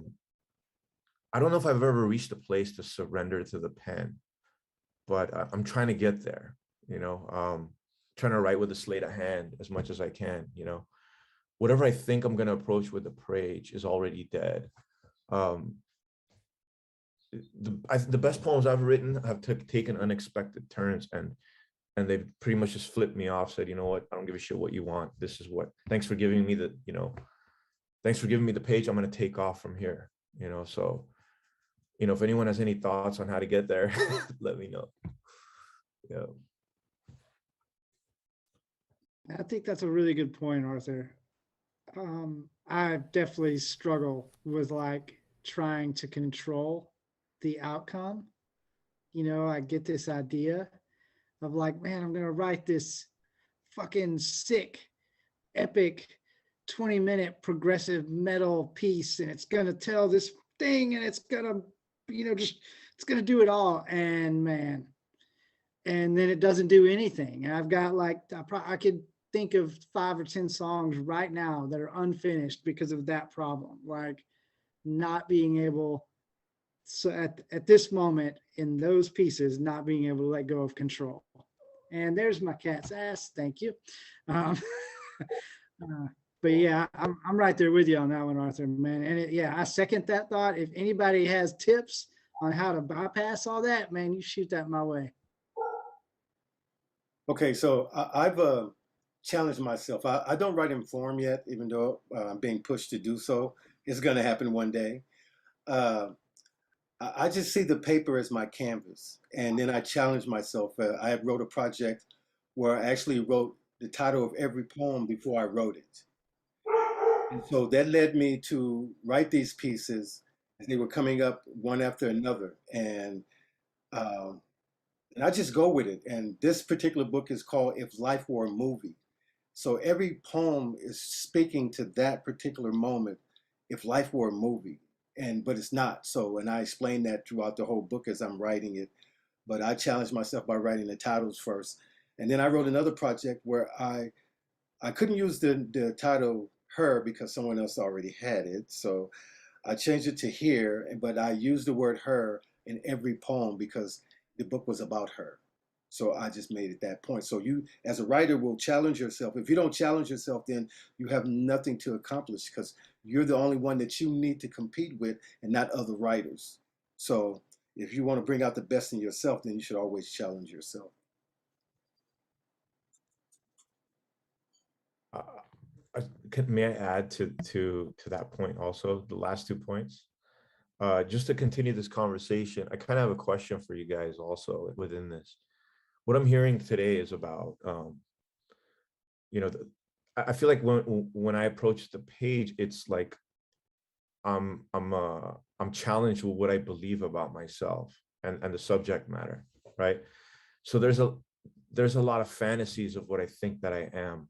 don't know if I've ever reached a place to surrender to the pen, but I'm trying to get there, you know, trying to write with a slate of hand as much as I can, you know. Whatever I think I'm going to approach with the page is already dead. The best poems I've written have taken unexpected turns, and they've pretty much just flipped me off, said, you know what, I don't give a shit what you want. This is what, thanks for giving me the, you know, thanks for giving me the page. I'm going to take off from here, you know. So, you know, if anyone has any thoughts on how to get there, let me know. Yeah. I think that's a really good point, Arthur. I definitely struggle with like trying to control the outcome. You know, I get this idea of like, man, I'm gonna write this fucking sick, epic 20-minute progressive metal piece, and it's gonna tell this thing, and it's gonna, you know, just it's gonna do it all. And man, and then it doesn't do anything. And I've got like, I could think of 5 or 10 songs right now that are unfinished because of that problem. Like not being able, so at this moment in those pieces, not being able to let go of control. And there's my cat's ass. Thank you. Um, but yeah, I'm right there with you on that one, Arthur, man. And yeah, I second that thought. If anybody has tips on how to bypass all that, man, you shoot that my way. Okay, so I've challenged myself. I don't write in form yet, even though I'm being pushed to do so. It's going to happen one day. I just see the paper as my canvas, and then I challenge myself. I wrote a project where I actually wrote the title of every poem before I wrote it. And so that led me to write these pieces as they were coming up one after another. Um, and I just go with it. And this particular book is called If Life Were a Movie. So every poem is speaking to that particular moment, if life were a movie. But it's not. So, and I explain that throughout the whole book as I'm writing it. But I challenged myself by writing the titles first. And then I wrote another project where I couldn't use the title Her because someone else already had it. So I changed it to Here, but I used the word her in every poem because the book was about her. So I just made it that point. So you, as a writer, will challenge yourself. If you don't challenge yourself, then you have nothing to accomplish because you're the only one that you need to compete with and not other writers. So if you want to bring out the best in yourself, then you should always challenge yourself. May I add to that point also, the last 2 points? Just to continue this conversation, I kind of have a question for you guys also within this. What I'm hearing today is about, I feel like when I approach the page, it's like I'm challenged with what I believe about myself and the subject matter, right? So there's a lot of fantasies of what I think that I am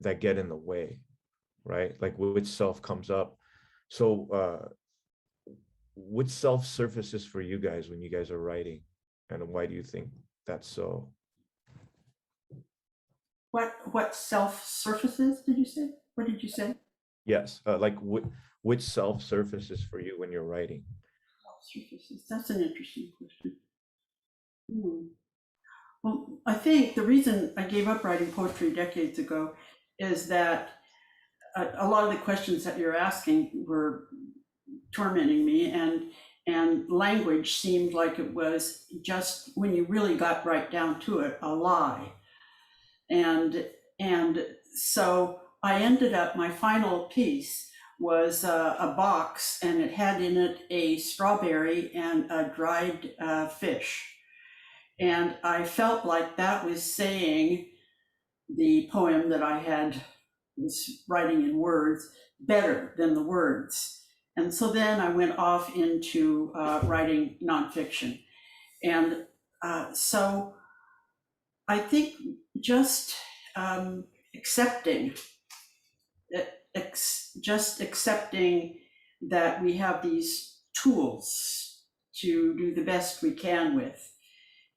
that get in the way, right? Like which self comes up. So which self surfaces for you guys when you guys are writing, and why do you think that's so? What self surfaces did you say? What did you say? Yes, like which self surfaces for you when you're writing? Self surfaces. That's an interesting question. Well, I think the reason I gave up writing poetry decades ago is that a lot of the questions that you're asking were tormenting me, and language seemed like it was just, when you really got right down to it, a lie. And so I ended up, my final piece was a box, and it had in it a strawberry and a dried fish. And I felt like that was saying the poem that I was writing in words better than the words. And so then I went off into writing nonfiction. And so I think just accepting that we have these tools to do the best we can with,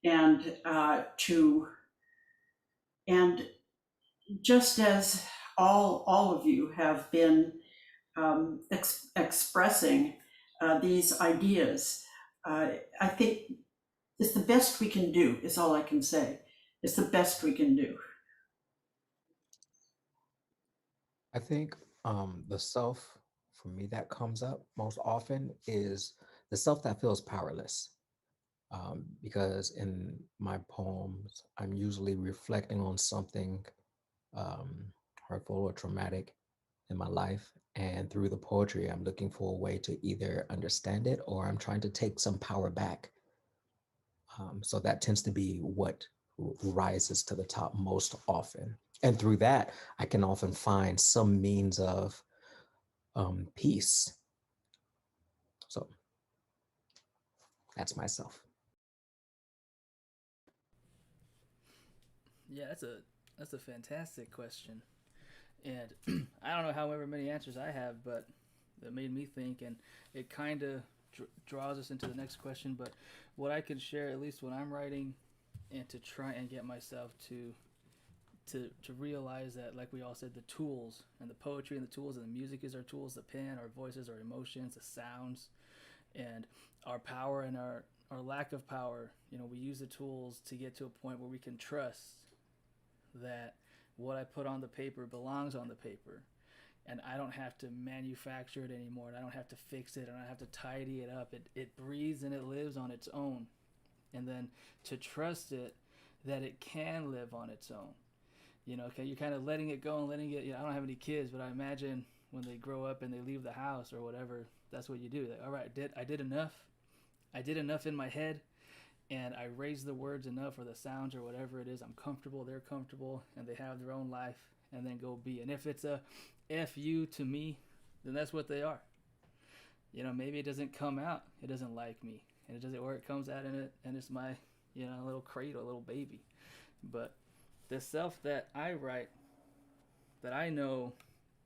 and just as all of you have been expressing these ideas, I think it's the best we can do, is all I can say. It's the best we can do. I think the self for me that comes up most often is the self that feels powerless. Because in my poems, I'm usually reflecting on something hurtful or traumatic in my life. And through the poetry, I'm looking for a way to either understand it or I'm trying to take some power back. So that tends to be what rises to the top most often. And through that, I can often find some means of peace. So that's myself. Yeah, that's a fantastic question, and I don't know however many answers I have, but that made me think, and it kind of draws us into the next question. But what I can share, at least when I'm writing, and to try and get myself to realize that, like we all said, the tools and the poetry and the tools and the music is our tools, the pen, our voices, our emotions, the sounds, and our power and our lack of power. You know, we use the tools to get to a point where we can trust that what I put on the paper belongs on the paper, and I don't have to manufacture it anymore, and I don't have to fix it, and I don't have to tidy it up. It breathes and it lives on its own. And then to trust it, that it can live on its own. You know, okay, you're kind of letting it go and letting it, you know, I don't have any kids, but I imagine when they grow up and they leave the house or whatever, that's what you do. Like, all right, I did enough. I did enough in my head, and I raised the words enough, or the sounds, or whatever it is. I'm comfortable, they're comfortable, and they have their own life, and then go be. And if it's a F you to me, then that's what they are. You know, maybe it doesn't come out, it doesn't like me, and it doesn't, or it comes out in it, and it's my, you know, little cradle, little baby. But the self that I write, that I know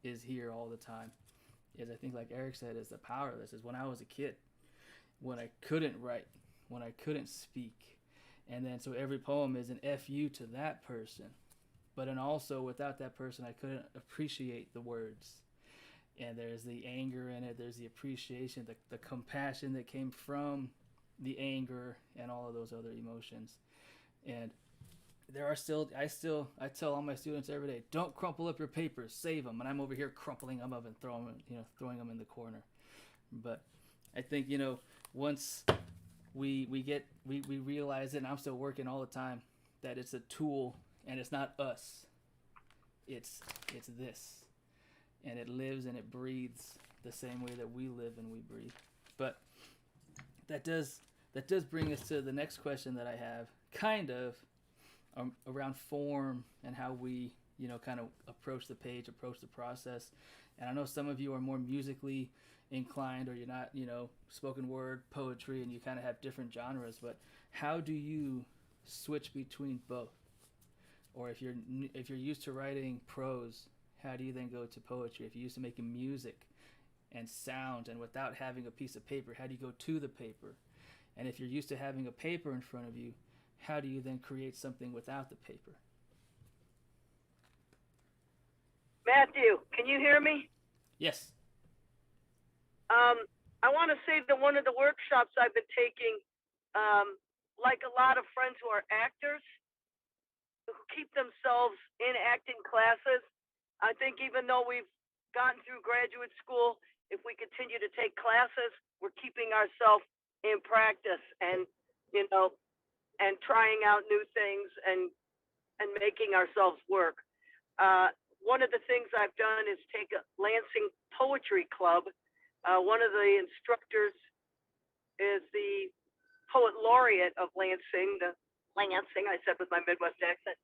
is here all the time, is, I think, like Eric said, is the power of this. Is when I was a kid, when I couldn't write, when I couldn't speak. And then so every poem is an FU to that person. But then also without that person, I couldn't appreciate the words. And there's the anger in it, there's the appreciation, the compassion that came from the anger and all of those other emotions. And there are still, I tell all my students every day, don't crumple up your papers, save them. And I'm over here crumpling them up and throwing them in the corner. But I think, you know, once we realize it, and I'm still working all the time, that it's a tool and it's not us. It's this. And it lives and it breathes the same way that we live and we breathe. But that does bring us to the next question that I have, kind of around form and how we, you know, kind of approach the page, approach the process. And I know some of you are more musically inclined, or you're not, you know, spoken word, poetry, and you kind of have different genres. But how do you switch between both? Or if you're used to writing prose, how do you then go to poetry? If you're used to making music and sound, and without having a piece of paper, how do you go to the paper? And if you're used to having a paper in front of you, how do you then create something without the paper? Matthew, can you hear me? Yes. I want to say that one of the workshops I've been taking, like a lot of friends who are actors, who keep themselves in acting classes, I think even though we've gotten through graduate school, if we continue to take classes, we're keeping ourselves in practice and, you know, and trying out new things and making ourselves work. One of the things I've done is take a Lansing Poetry Club. One of the instructors is the poet laureate of Lansing, I said with my Midwest accent,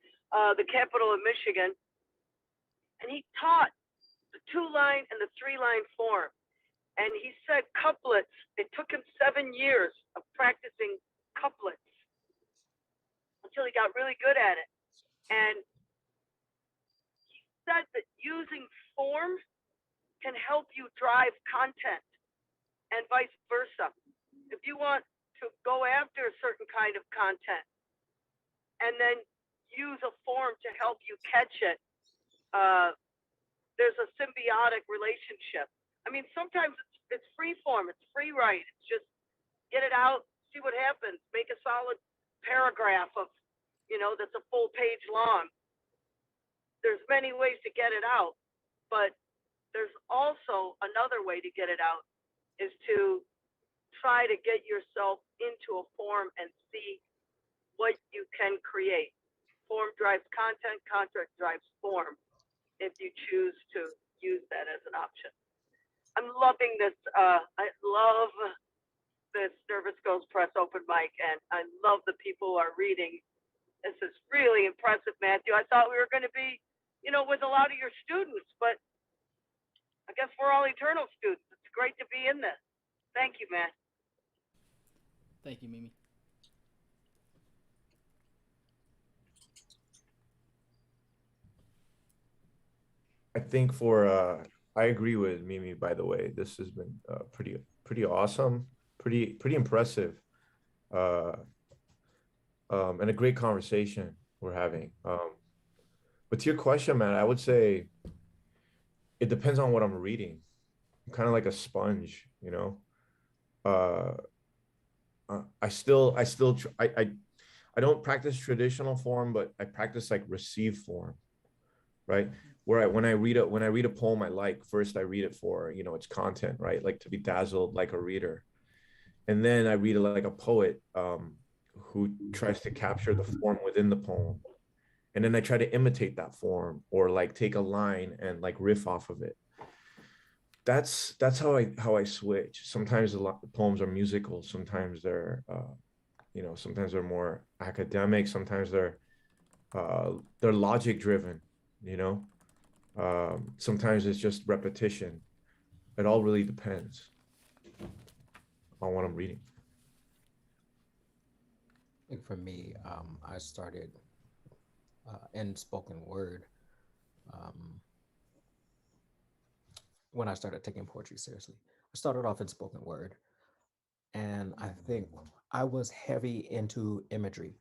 the capital of Michigan. And he taught the 2-line and the 3-line form. And he said couplets, it took him 7 years of practicing couplets until he got really good at it. And he said that using form can help you drive content and vice versa. If you want to go after a certain kind of content and then use a form to help you catch it, there's a symbiotic relationship. I mean, sometimes it's free form, it's free write. It's just get it out, see what happens, make a solid paragraph of, you know, that's a full page long. There's many ways to get it out, but there's also another way to get it out, is to try to get yourself into a form and see what you can create. Form drives content, content drives form, if you choose to use that as an option. I'm loving this. I love this Nervous Ghost Press open mic, and I love the people who are reading. This is really impressive, Matthew. I thought we were going to be, you know, with a lot of your students, but I guess we're all eternal students. It's great to be in this. Thank you, Matt. Thank you, Mimi. I think I agree with Mimi, by the way. This has been pretty awesome, pretty impressive. and a great conversation we're having. But to your question, man, I would say it depends on what I'm reading. I'm kind of like a sponge, you know. Uh, I don't practice traditional form, but I practice like receive form, right? Where when I read a poem I like, first I read it for, you know, its content, right? Like to be dazzled like a reader. And then I read it like a poet who tries to capture the form within the poem. And then I try to imitate that form or like take a line and like riff off of it. That's how I switch. Sometimes a lot of poems are musical, sometimes they're you know, sometimes they're more academic, sometimes they're logic driven, you know. Sometimes it's just repetition. It all really depends on what I'm reading. I think for me, I started in spoken word um, when I started taking poetry seriously. I started off in spoken word, and I think I was heavy into imagery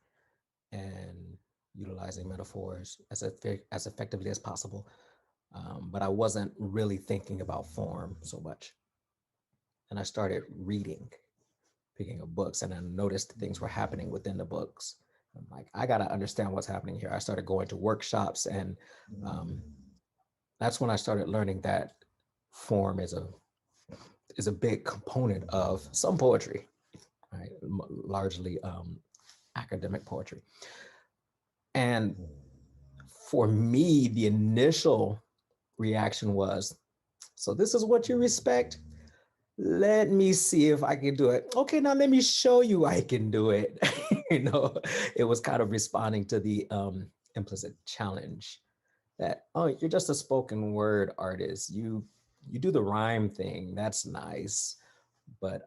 and utilizing metaphors as effectively as possible. But I wasn't really thinking about form so much. And I started reading, picking up books, and I noticed things were happening within the books. I'm like, I got to understand what's happening here. I started going to workshops, and um, that's when I started learning that form is a big component of some poetry, right? Largely academic poetry. And for me, the initial reaction was, so this is what you respect? Let me see if I can do it. Okay, now let me show you I can do it. You know, it was kind of responding to the implicit challenge that, oh, you're just a spoken word artist. You do the rhyme thing. That's nice. But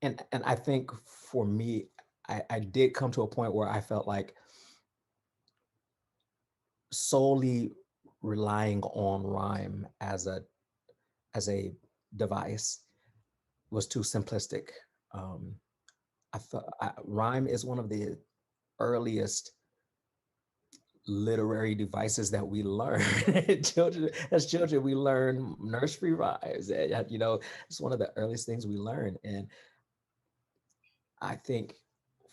and I think for me, I did come to a point where I felt like solely relying on rhyme as a device was too simplistic. Um, I thought rhyme is one of the earliest literary devices that we learn. Children, as children, we learn nursery rhymes. You know, it's one of the earliest things we learn. And I think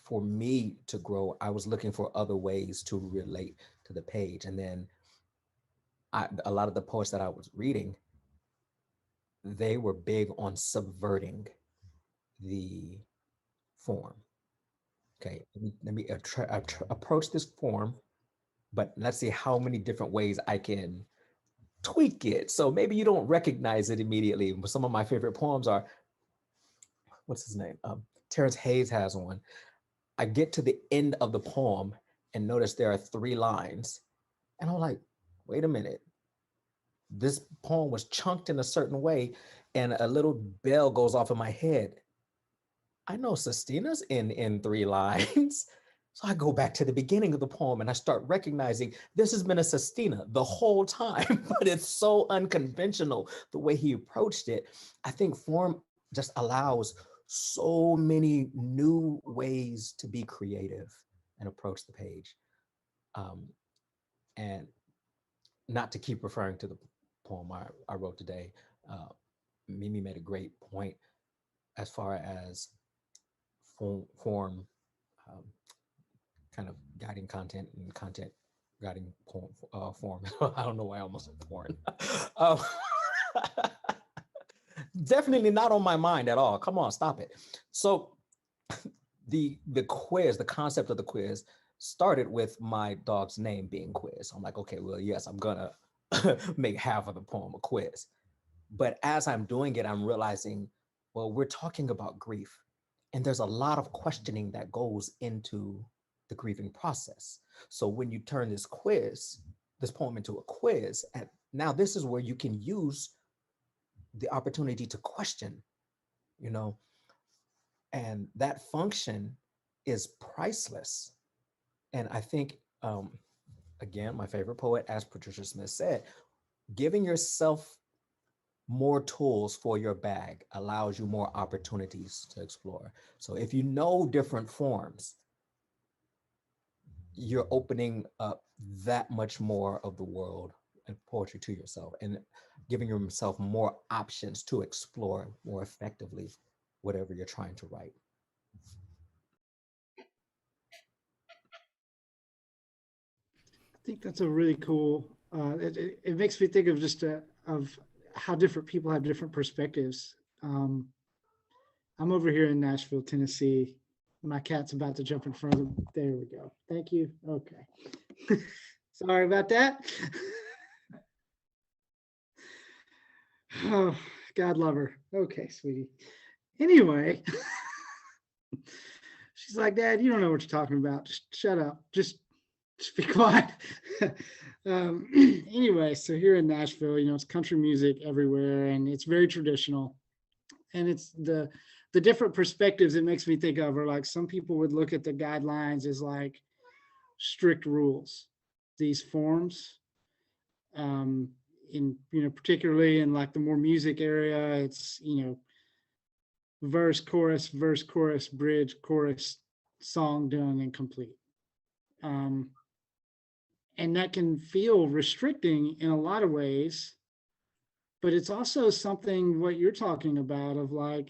for me to grow, I was looking for other ways to relate to the page. And then a lot of the poets that I was reading, they were big on subverting the form. Okay, let me approach this form, but let's see how many different ways I can tweak it. So maybe you don't recognize it immediately. Some of my favorite poems are, what's his name? Terrence Hayes has one. I get to the end of the poem and notice there are 3 lines. And I'm like, wait a minute. This poem was chunked in a certain way, and a little bell goes off in my head. I know sestina's in 3 lines. So I go back to the beginning of the poem and I start recognizing this has been a sestina the whole time, but it's so unconventional the way he approached it. I think form just allows so many new ways to be creative and approach the page. And not to keep referring to the poem I wrote today, Mimi made a great point as far as form um, kind of guiding content and content guiding form. I don't know why I almost said porn. um, definitely not on my mind at all. Come on, stop it. So the quiz, the concept of the quiz started with my dog's name being Quiz. I'm like, okay, well, yes, I'm gonna make half of the poem a quiz. But as I'm doing it, I'm realizing, well, we're talking about grief. And there's a lot of questioning that goes into the grieving process. So when you turn this poem into a quiz, and now this is where you can use the opportunity to question, you know, and that function is priceless. And I think, again, my favorite poet, as Patricia Smith said, giving yourself more tools for your bag allows you more opportunities to explore. So if you know different forms, you're opening up that much more of the world and poetry to yourself, and giving yourself more options to explore more effectively whatever you're trying to write. I think that's a really cool. It makes me think of just of how different people have different perspectives. I'm over here in Nashville, Tennessee. My cat's about to jump in front of them. There we go. Thank you. Okay. Sorry about that. Oh, God love her. Okay, sweetie. Anyway, she's like, Dad, you don't know what you're talking about. Just shut up. Just be quiet. Anyway, so here in Nashville, it's country music everywhere, and it's very traditional. And it's the different perspectives it makes me think of are like, some people would look at the guidelines as like strict rules, these forms. In particularly in like the more music area, it's verse, chorus, bridge, chorus, song done and complete. And that can feel restricting in a lot of ways, but it's also something what you're talking about of like,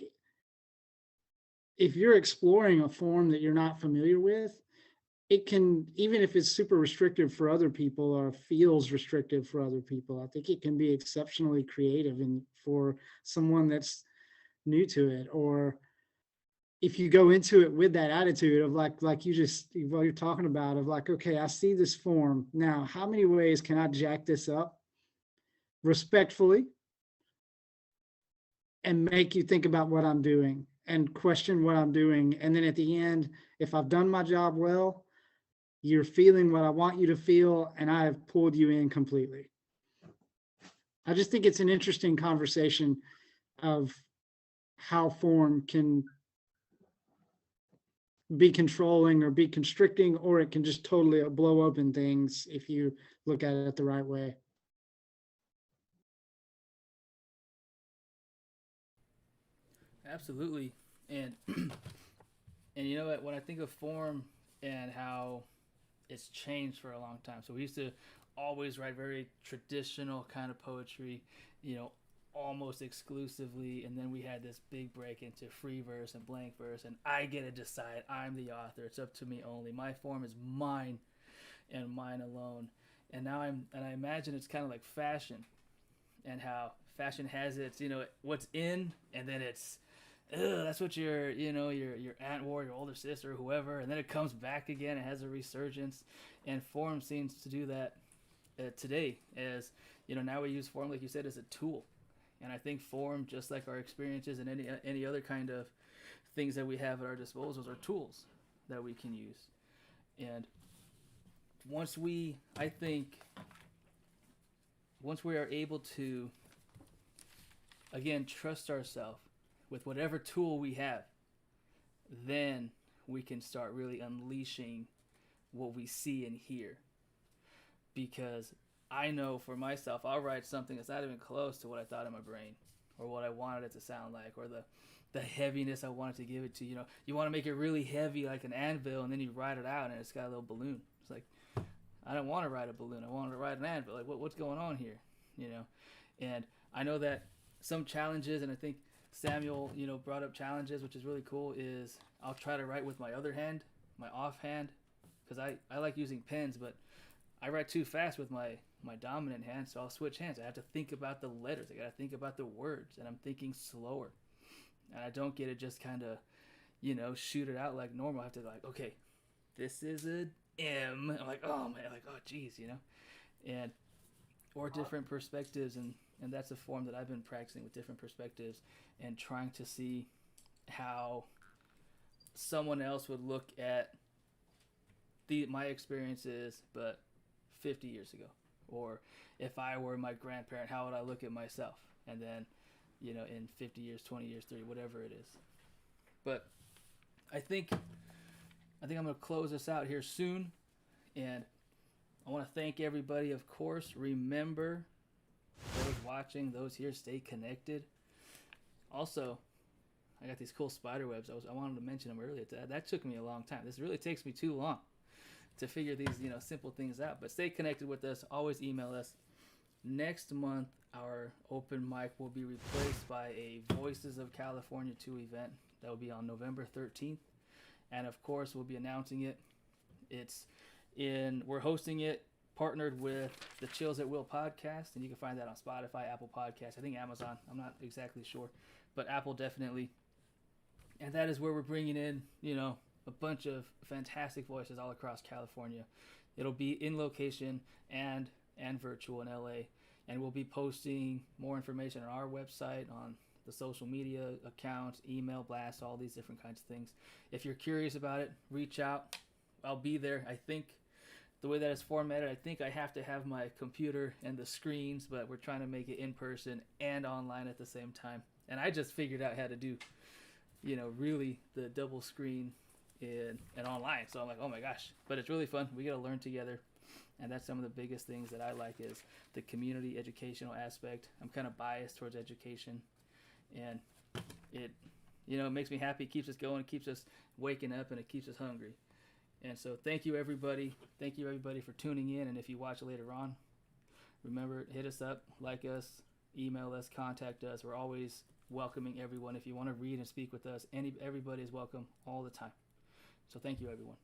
if you're exploring a form that you're not familiar with, it can, even if it's super restrictive for other people or feels restrictive for other people, I think it can be exceptionally creative and for someone that's new to it. Or if you go into it with that attitude of like you just, what you're talking about of like, okay, I see this form. Now, how many ways can I jack this up respectfully and make you think about what I'm doing and question what I'm doing? And then at the end, if I've done my job well, you're feeling what I want you to feel, and I have pulled you in completely. I just think it's an interesting conversation of how form can be controlling or be constricting, or it can just totally blow open things if you look at it the right way. Absolutely. And and you know what, when I think of form and how it's changed for a long time. So we used to always write very traditional kind of poetry, almost exclusively. And then we had this big break into free verse and blank verse. And I get to decide. I'm the author. It's up to me only. My form is mine and mine alone. And now I imagine it's kind of like fashion, and how fashion has its, what's in, and then it's, that's what your aunt wore, your older sister, whoever, and then it comes back again. It has a resurgence, and form seems to do that today. As now we use form, like you said, as a tool, and I think form, just like our experiences and any other kind of things that we have at our disposals, are tools that we can use. And once we are able to, again, trust ourselves with whatever tool we have, then we can start really unleashing what we see and hear. Because I know for myself, I'll write something that's not even close to what I thought in my brain, or what I wanted it to sound like, or the heaviness I wanted to give it to. You want to make it really heavy like an anvil, and then you write it out and it's got a little balloon. It's like, I don't want to write a balloon. I want to write an anvil. Like, what's going on here? And I know that some challenges, and I think Samuel, brought up challenges, which is really cool, is I'll try to write with my other hand, my offhand, because I like using pens, but I write too fast with my dominant hand, so I'll switch hands. I have to think about the letters. I got to think about the words, and I'm thinking slower. And I don't get to just kind of, shoot it out like normal. I have to okay, this is an M. I'm like, oh man, oh geez, and or different perspectives, and that's a form that I've been practicing, with different perspectives and trying to see how someone else would look at my experiences, but 50 years ago, or if I were my grandparent, how would I look at myself? And then, in 50 years, 20 years, 30, whatever it is. But I think I'm going to close this out here soon, and I want to thank everybody. Of course, remember, those watching, those here, stay connected. Also, I got these cool spider webs. I wanted to mention them earlier. That took me a long time. This really takes me too long to figure these, simple things out. But stay connected with us. Always email us. Next month, our open mic will be replaced by a Voices of California 2 event. That will be on November 13th. And of course, we'll be announcing it. We're hosting it partnered with the Chills at Will podcast, and you can find that on Spotify, Apple Podcasts, I think Amazon. I'm not exactly sure, but Apple definitely. And that is where we're bringing in, a bunch of fantastic voices all across California. It'll be in location and virtual in LA, and we'll be posting more information on our website, on the social media accounts, email blasts, all these different kinds of things. If you're curious about it, reach out. I'll be there. I think the way that it's formatted, I think I have to have my computer and the screens, but we're trying to make it in person and online at the same time. And I just figured out how to do, really the double screen and online. So I'm like, oh my gosh, but it's really fun. We got to learn together. And that's some of the biggest things that I like is the community educational aspect. I'm kind of biased towards education, and it makes me happy, keeps us going, keeps us waking up, and it keeps us hungry. And so thank you everybody for tuning in. And if you watch later on, remember, hit us up, like us, email us, contact us. We're always welcoming everyone. If you want to read and speak with us, everybody is welcome all the time. So thank you everyone.